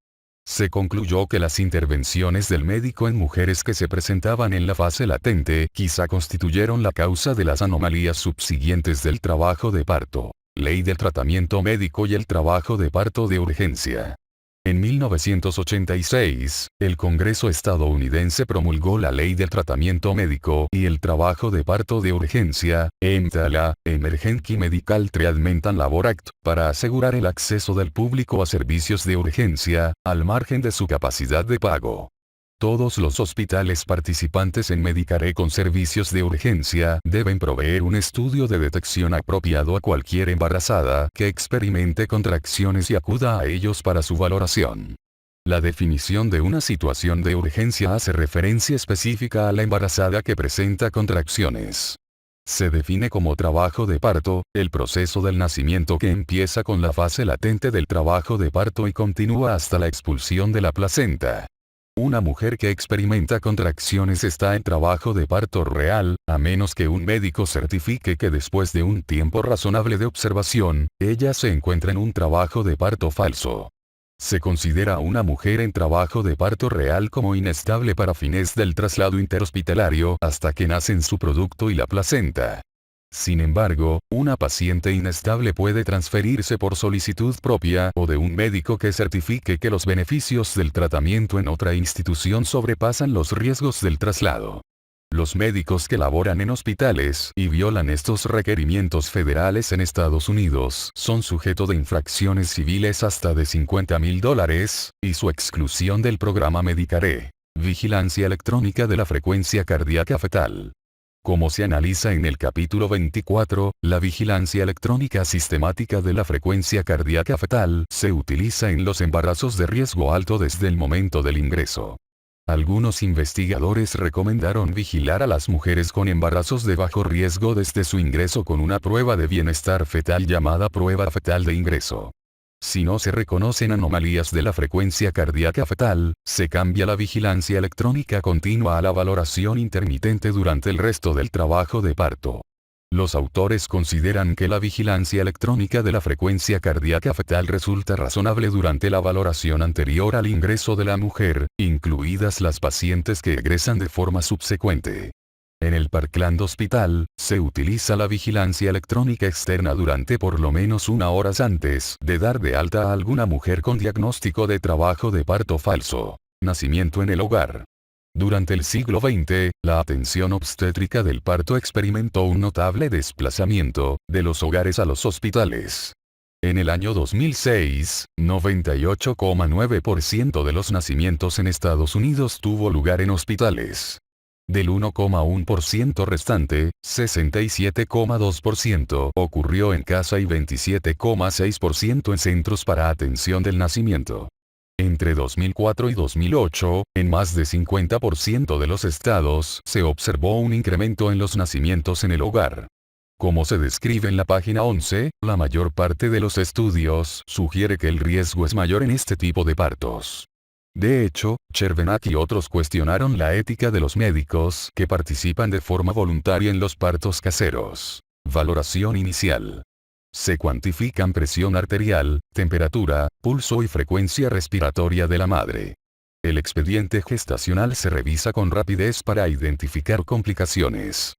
Se concluyó que las intervenciones del médico en mujeres que se presentaban en la fase latente quizá constituyeron la causa de las anomalías subsiguientes del trabajo de parto. Ley del tratamiento médico y el trabajo de parto de urgencia. En 1986, el Congreso estadounidense promulgó la Ley del Tratamiento Médico y el Trabajo de Parto de Urgencia, EMTALA, Emergency Medical Treatment and Labor Act, para asegurar el acceso del público a servicios de urgencia, al margen de su capacidad de pago. Todos los hospitales participantes en Medicare con servicios de urgencia deben proveer un estudio de detección apropiado a cualquier embarazada que experimente contracciones y acuda a ellos para su valoración. La definición de una situación de urgencia hace referencia específica a la embarazada que presenta contracciones. Se define como trabajo de parto, el proceso del nacimiento que empieza con la fase latente del trabajo de parto y continúa hasta la expulsión de la placenta. Una mujer que experimenta contracciones está en trabajo de parto real, a menos que un médico certifique que después de un tiempo razonable de observación, ella se encuentra en un trabajo de parto falso. Se considera a una mujer en trabajo de parto real como inestable para fines del traslado interhospitalario hasta que nacen su producto y la placenta. Sin embargo, una paciente inestable puede transferirse por solicitud propia o de un médico que certifique que los beneficios del tratamiento en otra institución sobrepasan los riesgos del traslado. Los médicos que laboran en hospitales y violan estos requerimientos federales en Estados Unidos son sujeto de infracciones civiles hasta de $50.000 y su exclusión del programa Medicare. Vigilancia electrónica de la frecuencia cardíaca fetal. Como se analiza en el capítulo 24, la vigilancia electrónica sistemática de la frecuencia cardíaca fetal se utiliza en los embarazos de riesgo alto desde el momento del ingreso. Algunos investigadores recomendaron vigilar a las mujeres con embarazos de bajo riesgo desde su ingreso con una prueba de bienestar fetal llamada prueba fetal de ingreso. Si no se reconocen anomalías de la frecuencia cardíaca fetal, se cambia la vigilancia electrónica continua a la valoración intermitente durante el resto del trabajo de parto. Los autores consideran que la vigilancia electrónica de la frecuencia cardíaca fetal resulta razonable durante la valoración anterior al ingreso de la mujer, incluidas las pacientes que egresan de forma subsecuente. En el Parkland Hospital, se utiliza la vigilancia electrónica externa durante por lo menos 1 hora antes de dar de alta a alguna mujer con diagnóstico de trabajo de parto falso. Nacimiento en el hogar. Durante el siglo XX, la atención obstétrica del parto experimentó un notable desplazamiento de los hogares a los hospitales. En el año 2006, 98,9% de los nacimientos en Estados Unidos tuvo lugar en hospitales. Del 1,1% restante, 67,2% ocurrió en casa y 27,6% en centros para atención del nacimiento. Entre 2004 y 2008, en más de 50% de los estados se observó un incremento en los nacimientos en el hogar. Como se describe en la página 11, la mayor parte de los estudios sugiere que el riesgo es mayor en este tipo de partos. De hecho, Chervenak y otros cuestionaron la ética de los médicos que participan de forma voluntaria en los partos caseros. Valoración inicial. Se cuantifican presión arterial, temperatura, pulso y frecuencia respiratoria de la madre. El expediente gestacional se revisa con rapidez para identificar complicaciones.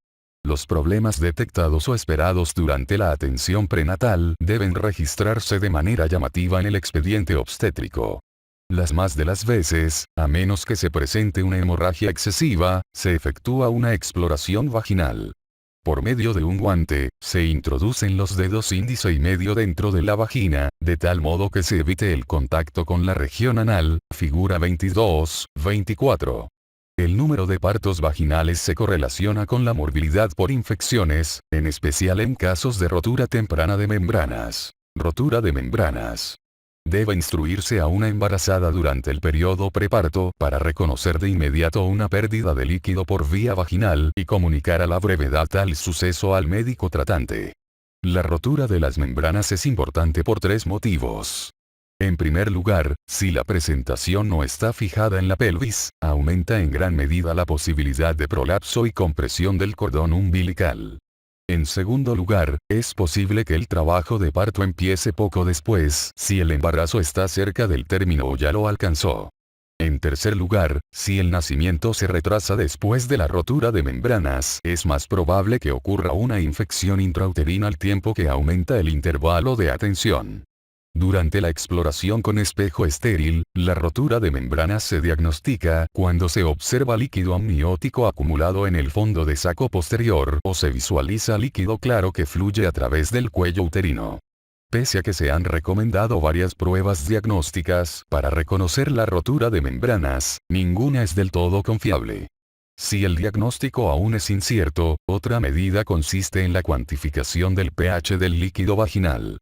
Los problemas detectados o esperados durante la atención prenatal deben registrarse de manera llamativa en el expediente obstétrico. Las más de las veces, a menos que se presente una hemorragia excesiva, se efectúa una exploración vaginal. Por medio de un guante, se introducen los dedos índice y medio dentro de la vagina, de tal modo que se evite el contacto con la región anal, figura 22-24. El número de partos vaginales se correlaciona con la morbilidad por infecciones, en especial en casos de rotura temprana de membranas. Rotura de membranas. Debe instruirse a una embarazada durante el periodo preparto para reconocer de inmediato una pérdida de líquido por vía vaginal y comunicar a la brevedad tal suceso al médico tratante. La rotura de las membranas es importante por tres motivos. En primer lugar, si la presentación no está fijada en la pelvis, aumenta en gran medida la posibilidad de prolapso y compresión del cordón umbilical. En segundo lugar, es posible que el trabajo de parto empiece poco después, si el embarazo está cerca del término o ya lo alcanzó. En tercer lugar, si el nacimiento se retrasa después de la rotura de membranas, es más probable que ocurra una infección intrauterina al tiempo que aumenta el intervalo de atención. Durante la exploración con espejo estéril, la rotura de membranas se diagnostica cuando se observa líquido amniótico acumulado en el fondo de saco posterior o se visualiza líquido claro que fluye a través del cuello uterino. Pese a que se han recomendado varias pruebas diagnósticas para reconocer la rotura de membranas, ninguna es del todo confiable. Si el diagnóstico aún es incierto, otra medida consiste en la cuantificación del pH del líquido vaginal.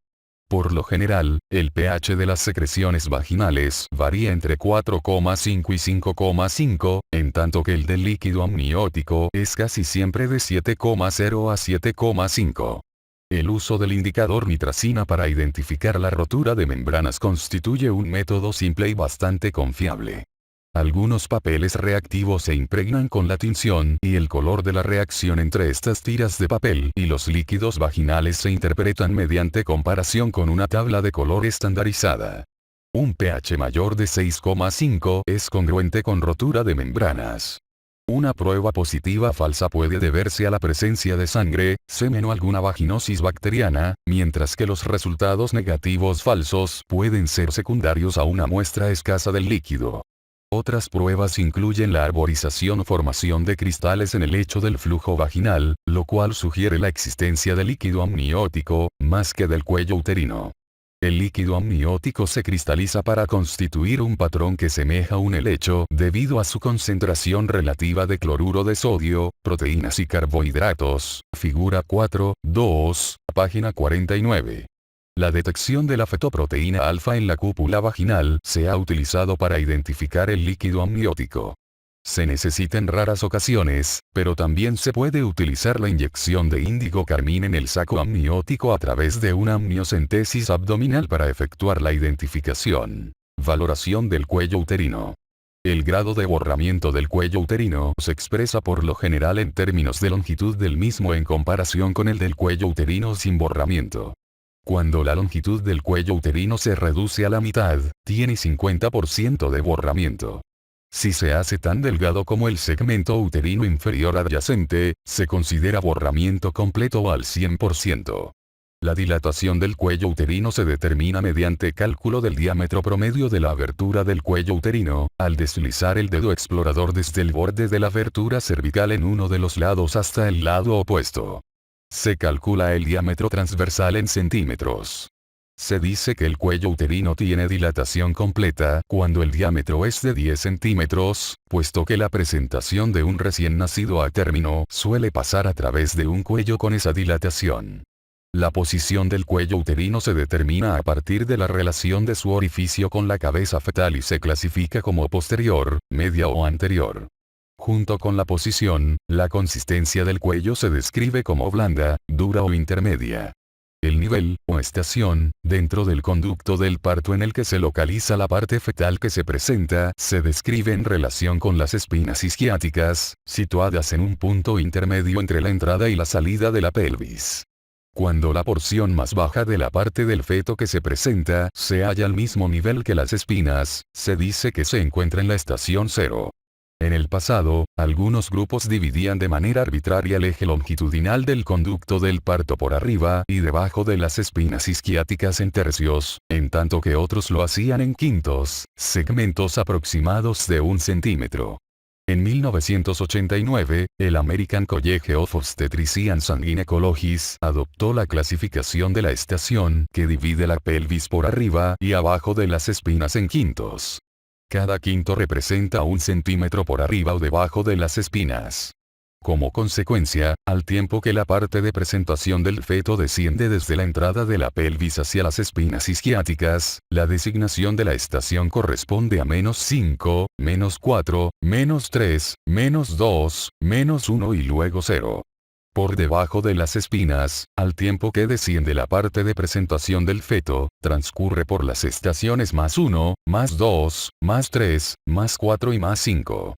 Por lo general, el pH de las secreciones vaginales varía entre 4,5 y 5,5, en tanto que el del líquido amniótico es casi siempre de 7,0 a 7,5. El uso del indicador nitracina para identificar la rotura de membranas constituye un método simple y bastante confiable. Algunos papeles reactivos se impregnan con la tinción y el color de la reacción entre estas tiras de papel y los líquidos vaginales se interpretan mediante comparación con una tabla de color estandarizada. Un pH mayor de 6,5 es congruente con rotura de membranas. Una prueba positiva falsa puede deberse a la presencia de sangre, semen o alguna vaginosis bacteriana, mientras que los resultados negativos falsos pueden ser secundarios a una muestra escasa del líquido. Otras pruebas incluyen la arborización o formación de cristales en el lecho del flujo vaginal, lo cual sugiere la existencia de líquido amniótico, más que del cuello uterino. El líquido amniótico se cristaliza para constituir un patrón que semeja un helecho debido a su concentración relativa de cloruro de sodio, proteínas y carbohidratos, figura 4.2, página 49. La detección de la fetoproteína alfa en la cúpula vaginal se ha utilizado para identificar el líquido amniótico. Se necesita en raras ocasiones, pero también se puede utilizar la inyección de índigo carmín en el saco amniótico a través de una amniocentesis abdominal para efectuar la identificación. Valoración del cuello uterino. El grado de borramiento del cuello uterino se expresa por lo general en términos de longitud del mismo en comparación con el del cuello uterino sin borramiento. Cuando la longitud del cuello uterino se reduce a la mitad, tiene 50% de borramiento. Si se hace tan delgado como el segmento uterino inferior adyacente, se considera borramiento completo al 100%. La dilatación del cuello uterino se determina mediante cálculo del diámetro promedio de la abertura del cuello uterino, al deslizar el dedo explorador desde el borde de la abertura cervical en uno de los lados hasta el lado opuesto. Se calcula el diámetro transversal en centímetros. Se dice que el cuello uterino tiene dilatación completa cuando el diámetro es de 10 centímetros, puesto que la presentación de un recién nacido a término suele pasar a través de un cuello con esa dilatación. La posición del cuello uterino se determina a partir de la relación de su orificio con la cabeza fetal y se clasifica como posterior, media o anterior. Junto con la posición, la consistencia del cuello se describe como blanda, dura o intermedia. El nivel, o estación, dentro del conducto del parto en el que se localiza la parte fetal que se presenta, se describe en relación con las espinas isquiáticas, situadas en un punto intermedio entre la entrada y la salida de la pelvis. Cuando la porción más baja de la parte del feto que se presenta se halla al mismo nivel que las espinas, se dice que se encuentra en la estación 0. En el pasado, algunos grupos dividían de manera arbitraria el eje longitudinal del conducto del parto por arriba y debajo de las espinas isquiáticas en tercios, en tanto que otros lo hacían en quintos, segmentos aproximados de 1 centímetro. En 1989, el American College of Obstetricians and Gynecologists adoptó la clasificación de la estación que divide la pelvis por arriba y abajo de las espinas en quintos. Cada quinto representa 1 centímetro por arriba o debajo de las espinas. Como consecuencia, al tiempo que la parte de presentación del feto desciende desde la entrada de la pelvis hacia las espinas isquiáticas, la designación de la estación corresponde a -5, -4, -3, -2, -1 y luego 0. Por debajo de las espinas, al tiempo que desciende la parte de presentación del feto, transcurre por las estaciones +1, +2, +3, +4 y +5.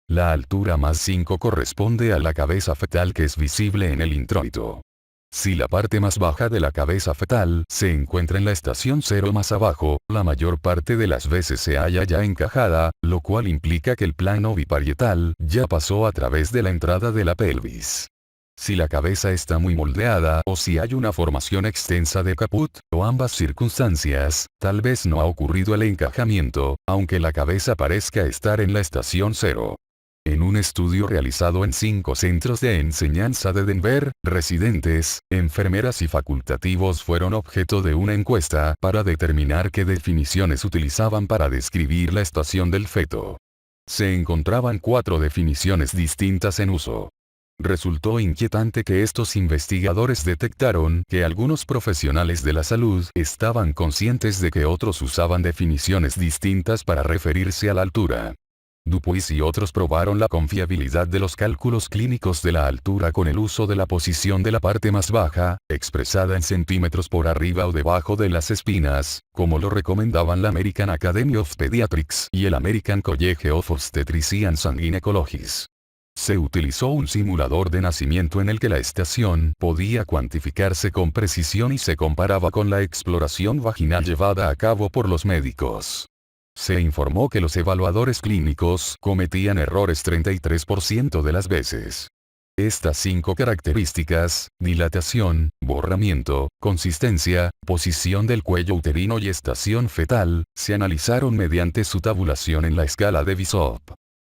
La altura +5 corresponde a la cabeza fetal que es visible en el introito. Si la parte más baja de la cabeza fetal se encuentra en la estación 0 más abajo, la mayor parte de las veces se halla ya encajada, lo cual implica que el plano biparietal ya pasó a través de la entrada de la pelvis. Si la cabeza está muy moldeada o si hay una formación extensa de caput, o ambas circunstancias, tal vez no ha ocurrido el encajamiento, aunque la cabeza parezca estar en la estación 0. En un estudio realizado en 5 centros de enseñanza de Denver, residentes, enfermeras y facultativos fueron objeto de una encuesta para determinar qué definiciones utilizaban para describir la estación del feto. Se encontraban 4 definiciones distintas en uso. Resultó inquietante que estos investigadores detectaron que algunos profesionales de la salud estaban conscientes de que otros usaban definiciones distintas para referirse a la altura. Dupuis y otros probaron la confiabilidad de los cálculos clínicos de la altura con el uso de la posición de la parte más baja, expresada en centímetros por arriba o debajo de las espinas, como lo recomendaban la American Academy of Pediatrics y el American College of Obstetricians and Gynecologists. Se utilizó un simulador de nacimiento en el que la estación podía cuantificarse con precisión y se comparaba con la exploración vaginal llevada a cabo por los médicos. Se informó que los evaluadores clínicos cometían errores 33% de las veces. Estas 5 características, dilatación, borramiento, consistencia, posición del cuello uterino y estación fetal, se analizaron mediante su tabulación en la escala de Bishop.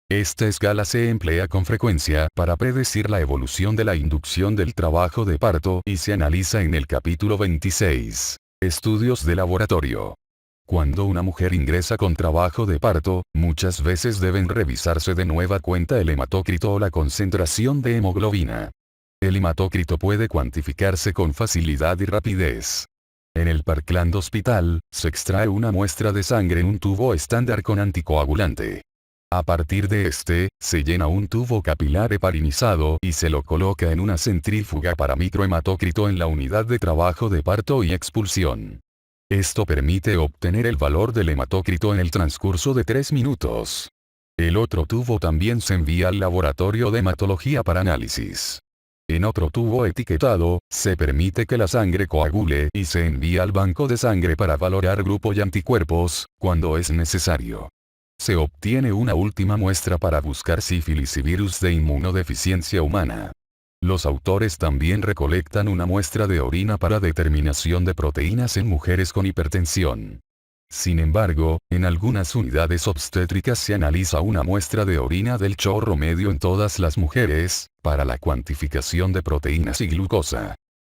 Esta escala se emplea con frecuencia para predecir la evolución de la inducción del trabajo de parto y se analiza en el capítulo 26. Estudios de laboratorio. Cuando una mujer ingresa con trabajo de parto, muchas veces deben revisarse de nueva cuenta el hematócrito o la concentración de hemoglobina. El hematócrito puede cuantificarse con facilidad y rapidez. En el Parkland Hospital, se extrae una muestra de sangre en un tubo estándar con anticoagulante. A partir de este, se llena un tubo capilar heparinizado y se lo coloca en una centrífuga para microhematócrito en la unidad de trabajo de parto y expulsión. Esto permite obtener el valor del hematócrito en el transcurso de 3 minutos. El otro tubo también se envía al laboratorio de hematología para análisis. En otro tubo etiquetado, se permite que la sangre coagule y se envía al banco de sangre para valorar grupo y anticuerpos, cuando es necesario. Se obtiene una última muestra para buscar sífilis y virus de inmunodeficiencia humana. Los autores también recolectan una muestra de orina para determinación de proteínas en mujeres con hipertensión. Sin embargo, en algunas unidades obstétricas se analiza una muestra de orina del chorro medio en todas las mujeres, para la cuantificación de proteínas y glucosa.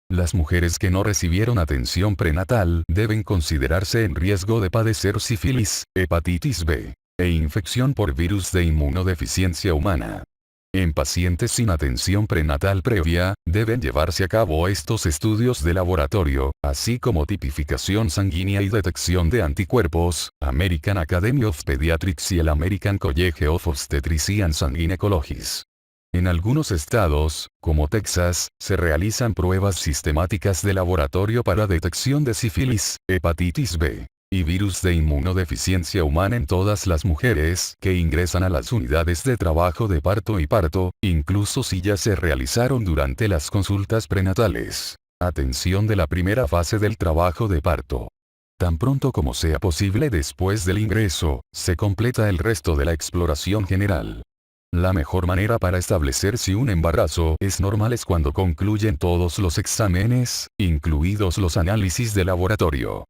Las mujeres que no recibieron atención prenatal deben considerarse en riesgo de padecer sífilis, hepatitis B, e infección por virus de inmunodeficiencia humana. En pacientes sin atención prenatal previa, deben llevarse a cabo estos estudios de laboratorio, así como tipificación sanguínea y detección de anticuerpos, American Academy of Pediatrics y el American College of Obstetricians and Gynecologists. En algunos estados, como Texas, se realizan pruebas sistemáticas de laboratorio para detección de sífilis, hepatitis B y virus de inmunodeficiencia humana en todas las mujeres que ingresan a las unidades de trabajo de parto y parto, incluso si ya se realizaron durante las consultas prenatales. Atención de la primera fase del trabajo de parto. Tan pronto como sea posible después del ingreso, se completa el resto de la exploración general. La mejor manera para establecer si un embarazo es normal es cuando concluyen todos los exámenes, incluidos los análisis de laboratorio.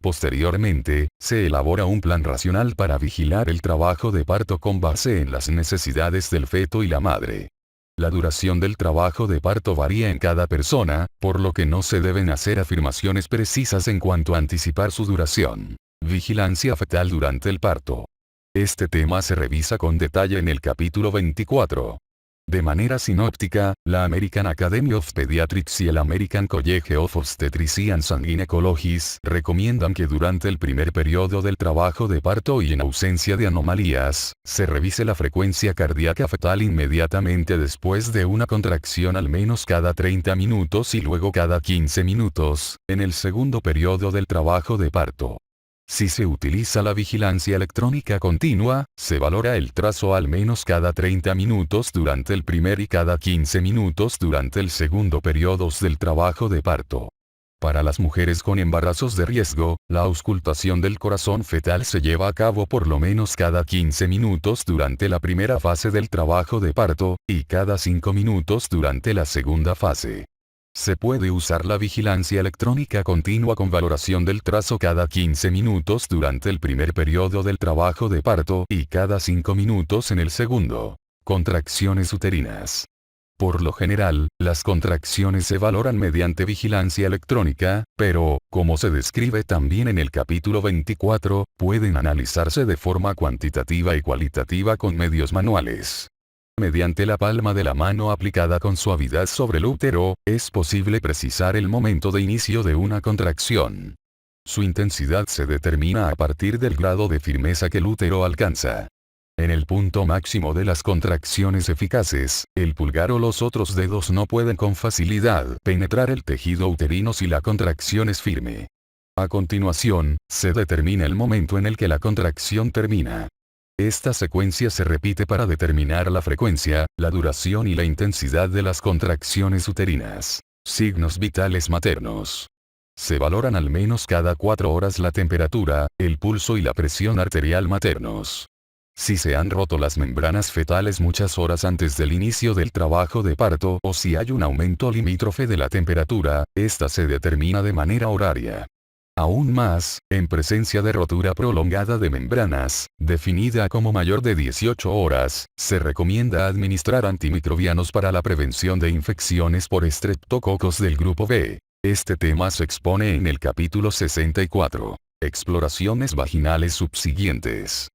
Posteriormente, se elabora un plan racional para vigilar el trabajo de parto con base en las necesidades del feto y la madre. La duración del trabajo de parto varía en cada persona, por lo que no se deben hacer afirmaciones precisas en cuanto a anticipar su duración. Vigilancia fetal durante el parto. Este tema se revisa con detalle en el capítulo 24. De manera sinóptica, la American Academy of Pediatrics y el American College of Obstetricians and Gynecologists recomiendan que durante el primer periodo del trabajo de parto y en ausencia de anomalías, se revise la frecuencia cardíaca fetal inmediatamente después de una contracción al menos cada 30 minutos y luego cada 15 minutos, en el segundo periodo del trabajo de parto. Si se utiliza la vigilancia electrónica continua, se valora el trazo al menos cada 30 minutos durante el primer y cada 15 minutos durante el segundo periodos del trabajo de parto. Para las mujeres con embarazos de riesgo, la auscultación del corazón fetal se lleva a cabo por lo menos cada 15 minutos durante la primera fase del trabajo de parto, y cada 5 minutos durante la segunda fase. Se puede usar la vigilancia electrónica continua con valoración del trazo cada 15 minutos durante el primer periodo del trabajo de parto y cada 5 minutos en el segundo. Contracciones uterinas. Por lo general, las contracciones se valoran mediante vigilancia electrónica, pero, como se describe también en el capítulo 24, pueden analizarse de forma cuantitativa y cualitativa con medios manuales. Mediante la palma de la mano aplicada con suavidad sobre el útero, es posible precisar el momento de inicio de una contracción. Su intensidad se determina a partir del grado de firmeza que el útero alcanza. En el punto máximo de las contracciones eficaces, el pulgar o los otros dedos no pueden con facilidad penetrar el tejido uterino si la contracción es firme. A continuación, se determina el momento en el que la contracción termina. Esta secuencia se repite para determinar la frecuencia, la duración y la intensidad de las contracciones uterinas. Signos vitales maternos. Se valoran al menos cada 4 horas la temperatura, el pulso y la presión arterial maternos. Si se han roto las membranas fetales muchas horas antes del inicio del trabajo de parto o si hay un aumento limítrofe de la temperatura, esta se determina de manera horaria. Aún más, en presencia de rotura prolongada de membranas, definida como mayor de 18 horas, se recomienda administrar antimicrobianos para la prevención de infecciones por estreptococos del grupo B. Este tema se expone en el capítulo 64. Exploraciones vaginales subsiguientes.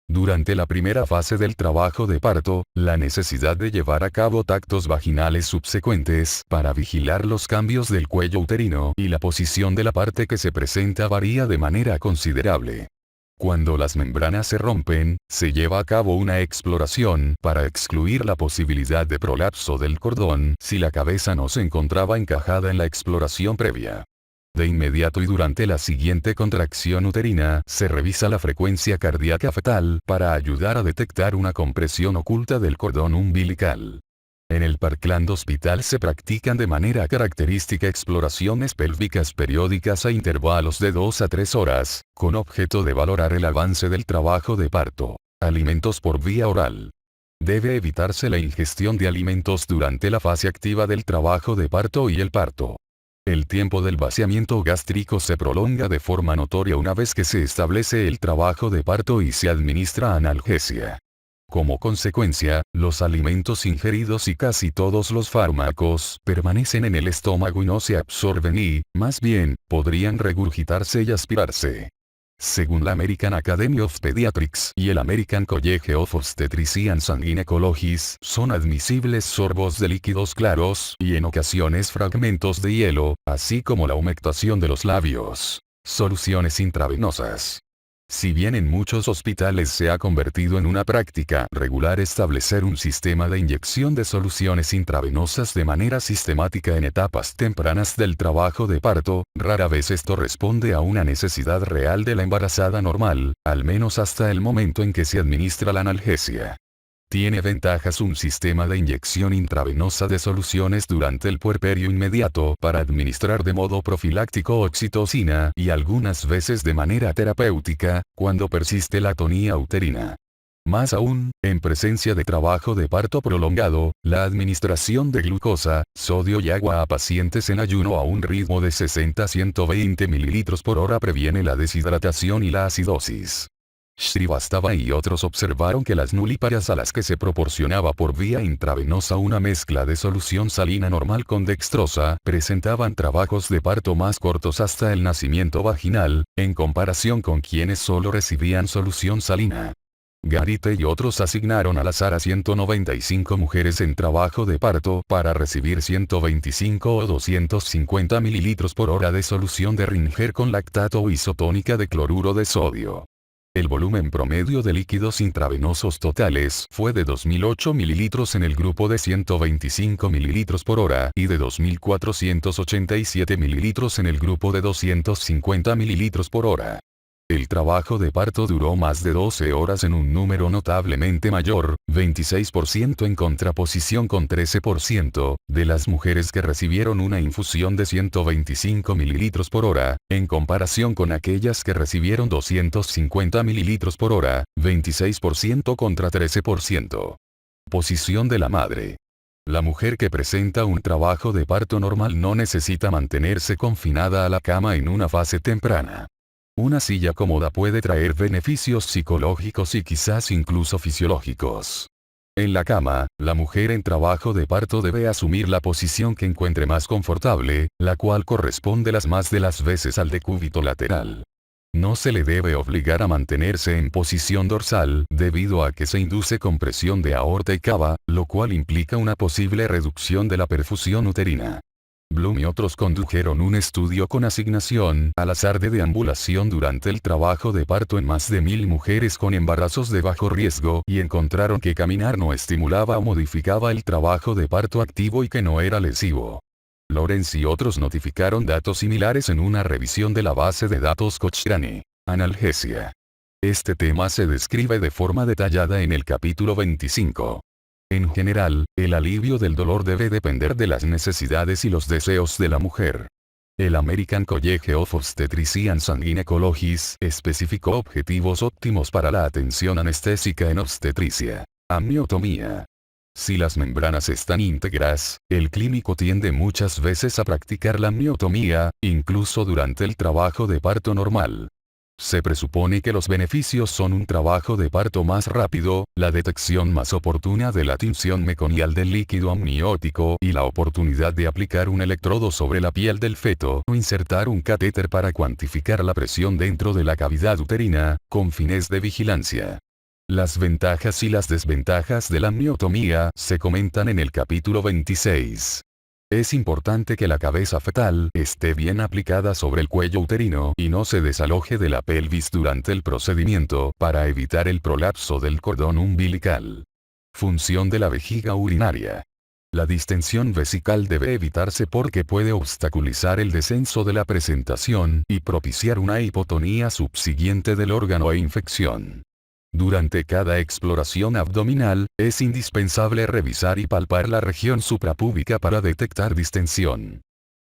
Durante la primera fase del trabajo de parto, la necesidad de llevar a cabo tactos vaginales subsecuentes para vigilar los cambios del cuello uterino y la posición de la parte que se presenta varía de manera considerable. Cuando las membranas se rompen, se lleva a cabo una exploración para excluir la posibilidad de prolapso del cordón si la cabeza no se encontraba encajada en la exploración previa. De inmediato y durante la siguiente contracción uterina, se revisa la frecuencia cardíaca fetal para ayudar a detectar una compresión oculta del cordón umbilical. En el Parkland Hospital se practican de manera característica exploraciones pélvicas periódicas a intervalos de 2 a 3 horas, con objeto de valorar el avance del trabajo de parto. Alimentos por vía oral. Debe evitarse la ingestión de alimentos durante la fase activa del trabajo de parto y el parto. El tiempo del vaciamiento gástrico se prolonga de forma notoria una vez que se establece el trabajo de parto y se administra analgesia. Como consecuencia, los alimentos ingeridos y casi todos los fármacos permanecen en el estómago y no se absorben y, más bien, podrían regurgitarse y aspirarse. Según la American Academy of Pediatrics y el American College of Obstetricians and Gynecologists, son admisibles sorbos de líquidos claros y en ocasiones fragmentos de hielo, así como la humectación de los labios. Soluciones intravenosas. Si bien en muchos hospitales se ha convertido en una práctica regular establecer un sistema de inyección de soluciones intravenosas de manera sistemática en etapas tempranas del trabajo de parto, rara vez esto responde a una necesidad real de la embarazada normal, al menos hasta el momento en que se administra la analgesia. Tiene ventajas un sistema de inyección intravenosa de soluciones durante el puerperio inmediato para administrar de modo profiláctico oxitocina y algunas veces de manera terapéutica, cuando persiste la atonía uterina. Más aún, en presencia de trabajo de parto prolongado, la administración de glucosa, sodio y agua a pacientes en ayuno a un ritmo de 60 a 120 ml por hora previene la deshidratación y la acidosis. Srivastava y otros observaron que las nulíparas a las que se proporcionaba por vía intravenosa una mezcla de solución salina normal con dextrosa presentaban trabajos de parto más cortos hasta el nacimiento vaginal, en comparación con quienes solo recibían solución salina. Garite y otros asignaron al azar a 195 mujeres en trabajo de parto para recibir 125 o 250 ml por hora de solución de Ringer con lactato o isotónica de cloruro de sodio. El volumen promedio de líquidos intravenosos totales fue de 2008 ml en el grupo de 125 ml por hora y de 2487 ml en el grupo de 250 ml por hora. El trabajo de parto duró más de 12 horas en un número notablemente mayor, 26% en contraposición con 13%, de las mujeres que recibieron una infusión de 125 ml por hora, en comparación con aquellas que recibieron 250 ml por hora, 26% contra 13%. Posición de la madre. La mujer que presenta un trabajo de parto normal no necesita mantenerse confinada a la cama en una fase temprana. Una silla cómoda puede traer beneficios psicológicos y quizás incluso fisiológicos. En la cama, la mujer en trabajo de parto debe asumir la posición que encuentre más confortable, la cual corresponde las más de las veces al decúbito lateral. No se le debe obligar a mantenerse en posición dorsal debido a que se induce compresión de aorta y cava, lo cual implica una posible reducción de la perfusión uterina. Bloom y otros condujeron un estudio con asignación al azar de deambulación durante el trabajo de parto en más de 1000 mujeres con embarazos de bajo riesgo y encontraron que caminar no estimulaba o modificaba el trabajo de parto activo y que no era lesivo. Lawrence y otros notificaron datos similares en una revisión de la base de datos Cochrane. Analgesia. Este tema se describe de forma detallada en el capítulo 25. En general, el alivio del dolor debe depender de las necesidades y los deseos de la mujer. El American College of Obstetricians and Gynecologists especificó objetivos óptimos para la atención anestésica en obstetricia. Amniotomía. Si las membranas están íntegras, el clínico tiende muchas veces a practicar la amniotomía, incluso durante el trabajo de parto normal. Se presupone que los beneficios son un trabajo de parto más rápido, la detección más oportuna de la tinción meconial del líquido amniótico y la oportunidad de aplicar un electrodo sobre la piel del feto o insertar un catéter para cuantificar la presión dentro de la cavidad uterina, con fines de vigilancia. Las ventajas y las desventajas de la amniotomía se comentan en el capítulo 26. Es importante que la cabeza fetal esté bien aplicada sobre el cuello uterino y no se desaloje de la pelvis durante el procedimiento para evitar el prolapso del cordón umbilical. Función de la vejiga urinaria. La distensión vesical debe evitarse porque puede obstaculizar el descenso de la presentación y propiciar una hipotonía subsiguiente del órgano e infección. Durante cada exploración abdominal, es indispensable revisar y palpar la región suprapúbica para detectar distensión.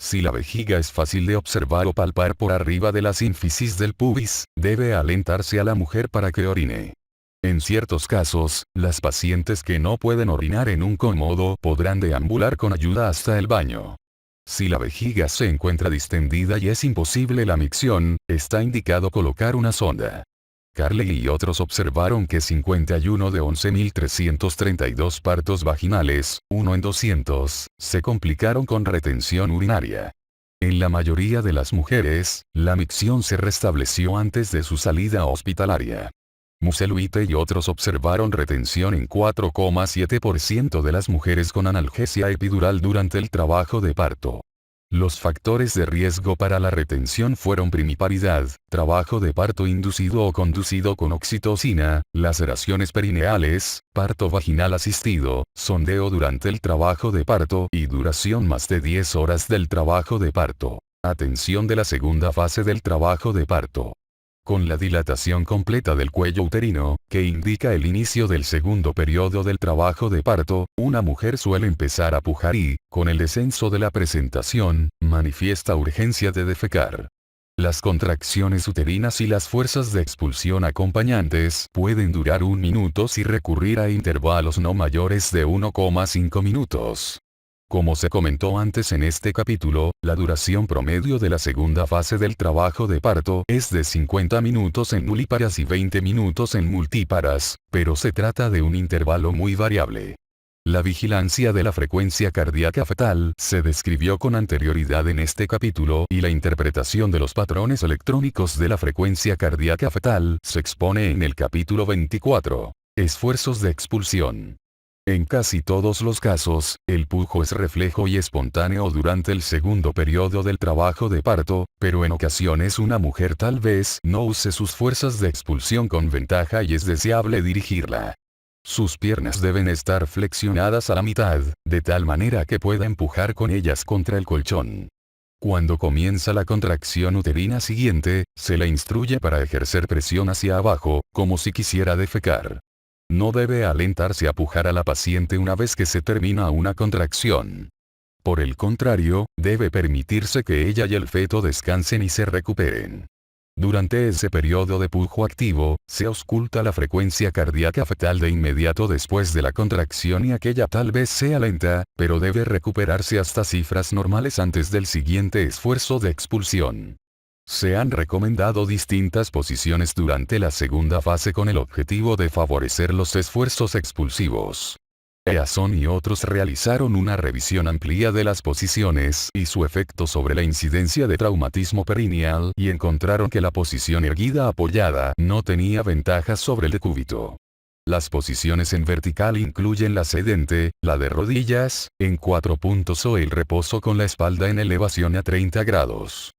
Si la vejiga es fácil de observar o palpar por arriba de la sínfisis del pubis, debe alentarse a la mujer para que orine. En ciertos casos, las pacientes que no pueden orinar en un cómodo podrán deambular con ayuda hasta el baño. Si la vejiga se encuentra distendida y es imposible la micción, está indicado colocar una sonda. Carley y otros observaron que 51 de 11.332 partos vaginales, 1 en 200, se complicaron con retención urinaria. En la mayoría de las mujeres, la micción se restableció antes de su salida hospitalaria. Museluite y otros observaron retención en 4,7% de las mujeres con analgesia epidural durante el trabajo de parto. Los factores de riesgo para la retención fueron primiparidad, trabajo de parto inducido o conducido con oxitocina, laceraciones perineales, parto vaginal asistido, sondeo durante el trabajo de parto y duración más de 10 horas del trabajo de parto. Atención de la segunda fase del trabajo de parto. Con la dilatación completa del cuello uterino, que indica el inicio del segundo periodo del trabajo de parto, una mujer suele empezar a pujar y, con el descenso de la presentación, manifiesta urgencia de defecar. Las contracciones uterinas y las fuerzas de expulsión acompañantes pueden durar 1 minuto si recurrir a intervalos no mayores de 1,5 minutos. Como se comentó antes en este capítulo, la duración promedio de la segunda fase del trabajo de parto es de 50 minutos en nulíparas y 20 minutos en multíparas, pero se trata de un intervalo muy variable. La vigilancia de la frecuencia cardíaca fetal se describió con anterioridad en este capítulo y la interpretación de los patrones electrónicos de la frecuencia cardíaca fetal se expone en el capítulo 24. Esfuerzos de expulsión. En casi todos los casos, el pujo es reflejo y espontáneo durante el segundo periodo del trabajo de parto, pero en ocasiones una mujer tal vez no use sus fuerzas de expulsión con ventaja y es deseable dirigirla. Sus piernas deben estar flexionadas a la mitad, de tal manera que pueda empujar con ellas contra el colchón. Cuando comienza la contracción uterina siguiente, se la instruye para ejercer presión hacia abajo, como si quisiera defecar. No debe alentarse a pujar a la paciente una vez que se termina una contracción. Por el contrario, debe permitirse que ella y el feto descansen y se recuperen. Durante ese periodo de pujo activo, se ausculta la frecuencia cardíaca fetal de inmediato después de la contracción y aquella tal vez sea lenta, pero debe recuperarse hasta cifras normales antes del siguiente esfuerzo de expulsión. Se han recomendado distintas posiciones durante la segunda fase con el objetivo de favorecer los esfuerzos expulsivos. Eason y otros realizaron una revisión amplia de las posiciones y su efecto sobre la incidencia de traumatismo perineal y encontraron que la posición erguida apoyada no tenía ventajas sobre el decúbito. Las posiciones en vertical incluyen la sedente, la de rodillas, en 4 puntos o el reposo con la espalda en elevación a 30 grados.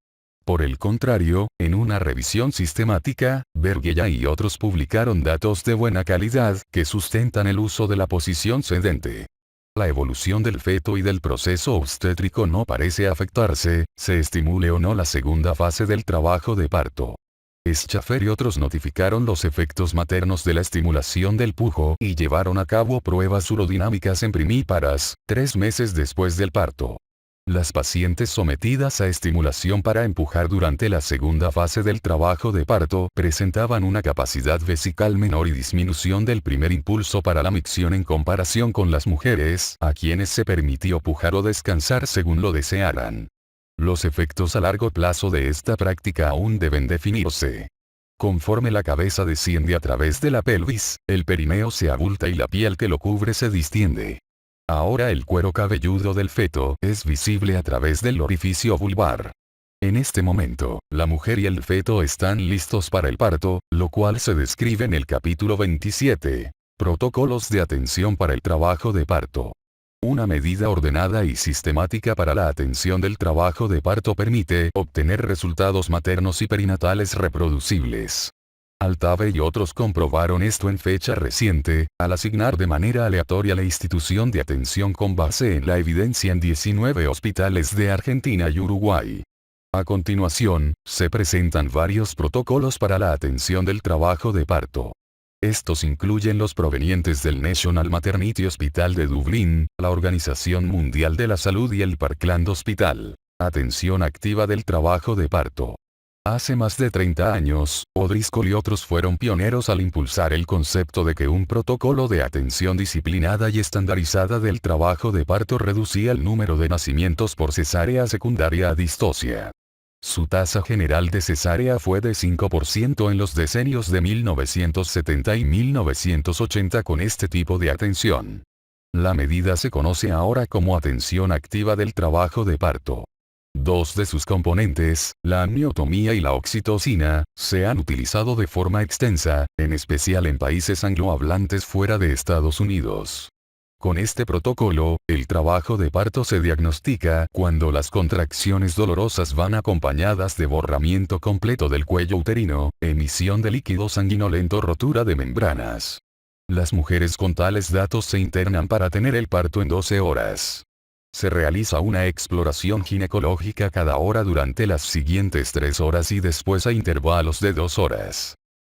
Por el contrario, en una revisión sistemática, Bergella y otros publicaron datos de buena calidad que sustentan el uso de la posición sedente. La evolución del feto y del proceso obstétrico no parece afectarse, se estimule o no la segunda fase del trabajo de parto. Schaffer y otros notificaron los efectos maternos de la estimulación del pujo y llevaron a cabo pruebas urodinámicas en primíparas, 3 meses después del parto. Las pacientes sometidas a estimulación para empujar durante la segunda fase del trabajo de parto presentaban una capacidad vesical menor y disminución del primer impulso para la micción en comparación con las mujeres a quienes se permitió pujar o descansar según lo desearan. Los efectos a largo plazo de esta práctica aún deben definirse. Conforme la cabeza desciende a través de la pelvis, el perineo se abulta y la piel que lo cubre se distiende. Ahora el cuero cabelludo del feto es visible a través del orificio vulvar. En este momento, la mujer y el feto están listos para el parto, lo cual se describe en el capítulo 27. Protocolos de atención para el trabajo de parto. Una medida ordenada y sistemática para la atención del trabajo de parto permite obtener resultados maternos y perinatales reproducibles. Altave y otros comprobaron esto en fecha reciente, al asignar de manera aleatoria la institución de atención con base en la evidencia en 19 hospitales de Argentina y Uruguay. A continuación, se presentan varios protocolos para la atención del trabajo de parto. Estos incluyen los provenientes del National Maternity Hospital de Dublín, la Organización Mundial de la Salud y el Parkland Hospital. Atención activa del trabajo de parto. Hace más de 30 años, O'Driscoll y otros fueron pioneros al impulsar el concepto de que un protocolo de atención disciplinada y estandarizada del trabajo de parto reducía el número de nacimientos por cesárea secundaria a distocia. Su tasa general de cesárea fue de 5% en los decenios de 1970 y 1980 con este tipo de atención. La medida se conoce ahora como atención activa del trabajo de parto. 2 de sus componentes, la amniotomía y la oxitocina, se han utilizado de forma extensa, en especial en países anglohablantes fuera de Estados Unidos. Con este protocolo, el trabajo de parto se diagnostica cuando las contracciones dolorosas van acompañadas de borramiento completo del cuello uterino, emisión de líquido sanguinolento, rotura de membranas. Las mujeres con tales datos se internan para tener el parto en 12 horas. Se realiza una exploración ginecológica cada hora durante las siguientes 3 horas y después a intervalos de 2 horas.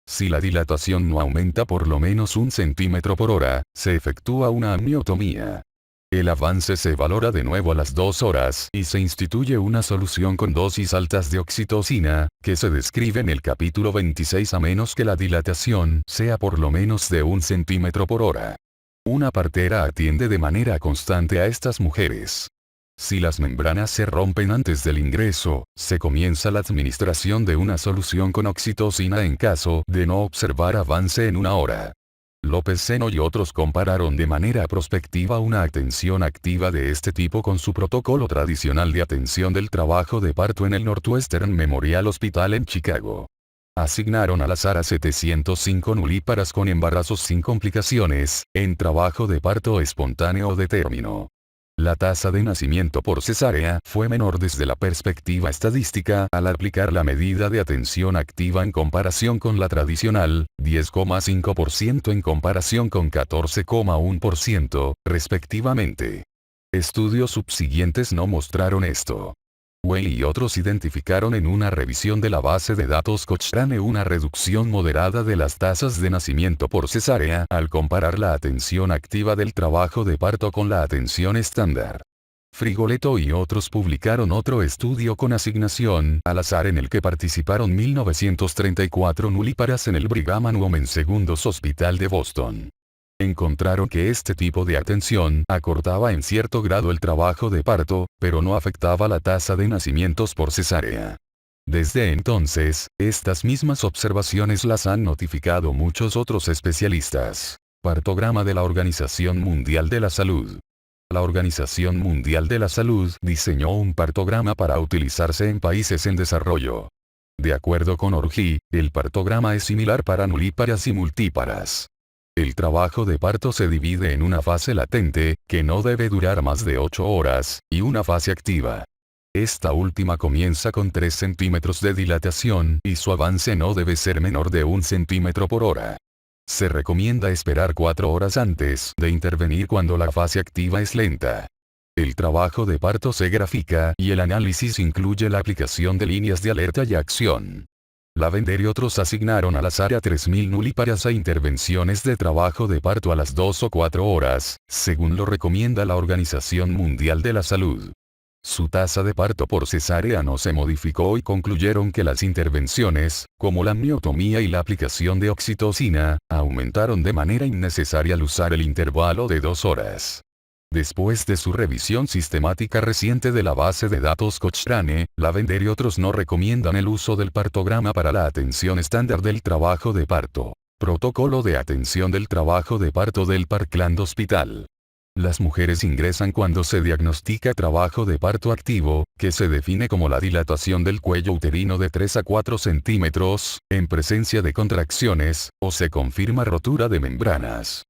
Si la dilatación no aumenta por lo menos 1 centímetro por hora, se efectúa una amniotomía. El avance se valora de nuevo a las 2 horas y se instituye una solución con dosis altas de oxitocina, que se describe en el capítulo 26 a menos que la dilatación sea por lo menos de 1 centímetro por hora. Una partera atiende de manera constante a estas mujeres. Si las membranas se rompen antes del ingreso, se comienza la administración de una solución con oxitocina en caso de no observar avance en 1 hora. López Seno y otros compararon de manera prospectiva una atención activa de este tipo con su protocolo tradicional de atención del trabajo de parto en el Northwestern Memorial Hospital en Chicago. Asignaron al azar a 705 nulíparas con embarazos sin complicaciones, en trabajo de parto espontáneo de término. La tasa de nacimiento por cesárea fue menor desde la perspectiva estadística al aplicar la medida de atención activa en comparación con la tradicional, 10,5% en comparación con 14,1%, respectivamente. Estudios subsiguientes no mostraron esto. Weil y otros identificaron en una revisión de la base de datos Cochrane una reducción moderada de las tasas de nacimiento por cesárea al comparar la atención activa del trabajo de parto con la atención estándar. Frigoletto y otros publicaron otro estudio con asignación al azar en el que participaron 1934 nulíparas en el Brigham and Women's Segundos Hospital de Boston. Encontraron que este tipo de atención acortaba en cierto grado el trabajo de parto, pero no afectaba la tasa de nacimientos por cesárea. Desde entonces, estas mismas observaciones las han notificado muchos otros especialistas. Partograma de la Organización Mundial de la Salud. La Organización Mundial de la Salud diseñó un partograma para utilizarse en países en desarrollo. De acuerdo con Orji, el partograma es similar para nulíparas y multíparas. El trabajo de parto se divide en una fase latente, que no debe durar más de 8 horas, y una fase activa. Esta última comienza con 3 centímetros de dilatación y su avance no debe ser menor de 1 centímetro por hora. Se recomienda esperar 4 horas antes de intervenir cuando la fase activa es lenta. El trabajo de parto se grafica y el análisis incluye la aplicación de líneas de alerta y acción. Lavender y otros asignaron al azar a 3.000 nulíparas a intervenciones de trabajo de parto a las 2 o 4 horas, según lo recomienda la Organización Mundial de la Salud. Su tasa de parto por cesárea no se modificó y concluyeron que las intervenciones, como la amniotomía y la aplicación de oxitocina, aumentaron de manera innecesaria al usar el intervalo de 2 horas. Después de su revisión sistemática reciente de la base de datos Cochrane, Lavender y otros no recomiendan el uso del partograma para la atención estándar del trabajo de parto. Protocolo de atención del trabajo de parto del Parkland Hospital. Las mujeres ingresan cuando se diagnostica trabajo de parto activo, que se define como la dilatación del cuello uterino de 3 a 4 centímetros, en presencia de contracciones, o se confirma rotura de membranas.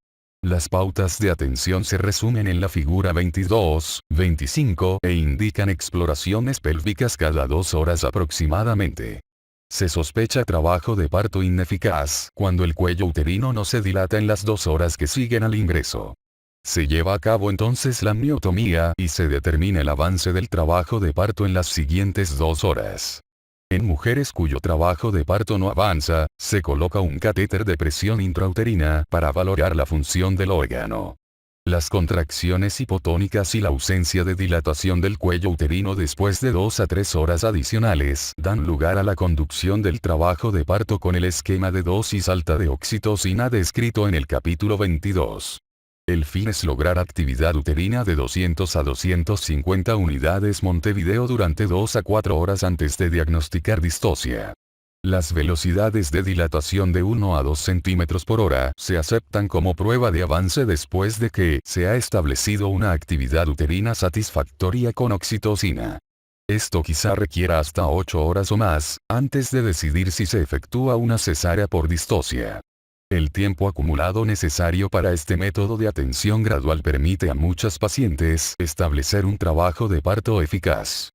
Las pautas de atención se resumen en la figura 22, 25 e indican exploraciones pélvicas cada 2 horas aproximadamente. Se sospecha trabajo de parto ineficaz cuando el cuello uterino no se dilata en las 2 horas que siguen al ingreso. Se lleva a cabo entonces la amniotomía y se determina el avance del trabajo de parto en las siguientes 2 horas. En mujeres cuyo trabajo de parto no avanza, se coloca un catéter de presión intrauterina para valorar la función del órgano. Las contracciones hipotónicas y la ausencia de dilatación del cuello uterino después de 2 a 3 horas adicionales dan lugar a la conducción del trabajo de parto con el esquema de dosis alta de oxitocina descrito en el capítulo 22. El fin es lograr actividad uterina de 200 a 250 unidades Montevideo durante 2 a 4 horas antes de diagnosticar distocia. Las velocidades de dilatación de 1 a 2 centímetros por hora se aceptan como prueba de avance después de que se ha establecido una actividad uterina satisfactoria con oxitocina. Esto quizá requiera hasta 8 horas o más, antes de decidir si se efectúa una cesárea por distocia. El tiempo acumulado necesario para este método de atención gradual permite a muchas pacientes establecer un trabajo de parto eficaz.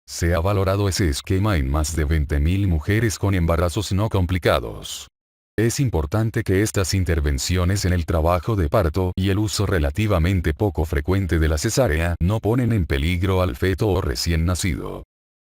Se ha valorado ese esquema en más de 20.000 mujeres con embarazos no complicados. Es importante que estas intervenciones en el trabajo de parto y el uso relativamente poco frecuente de la cesárea no ponen en peligro al feto o recién nacido.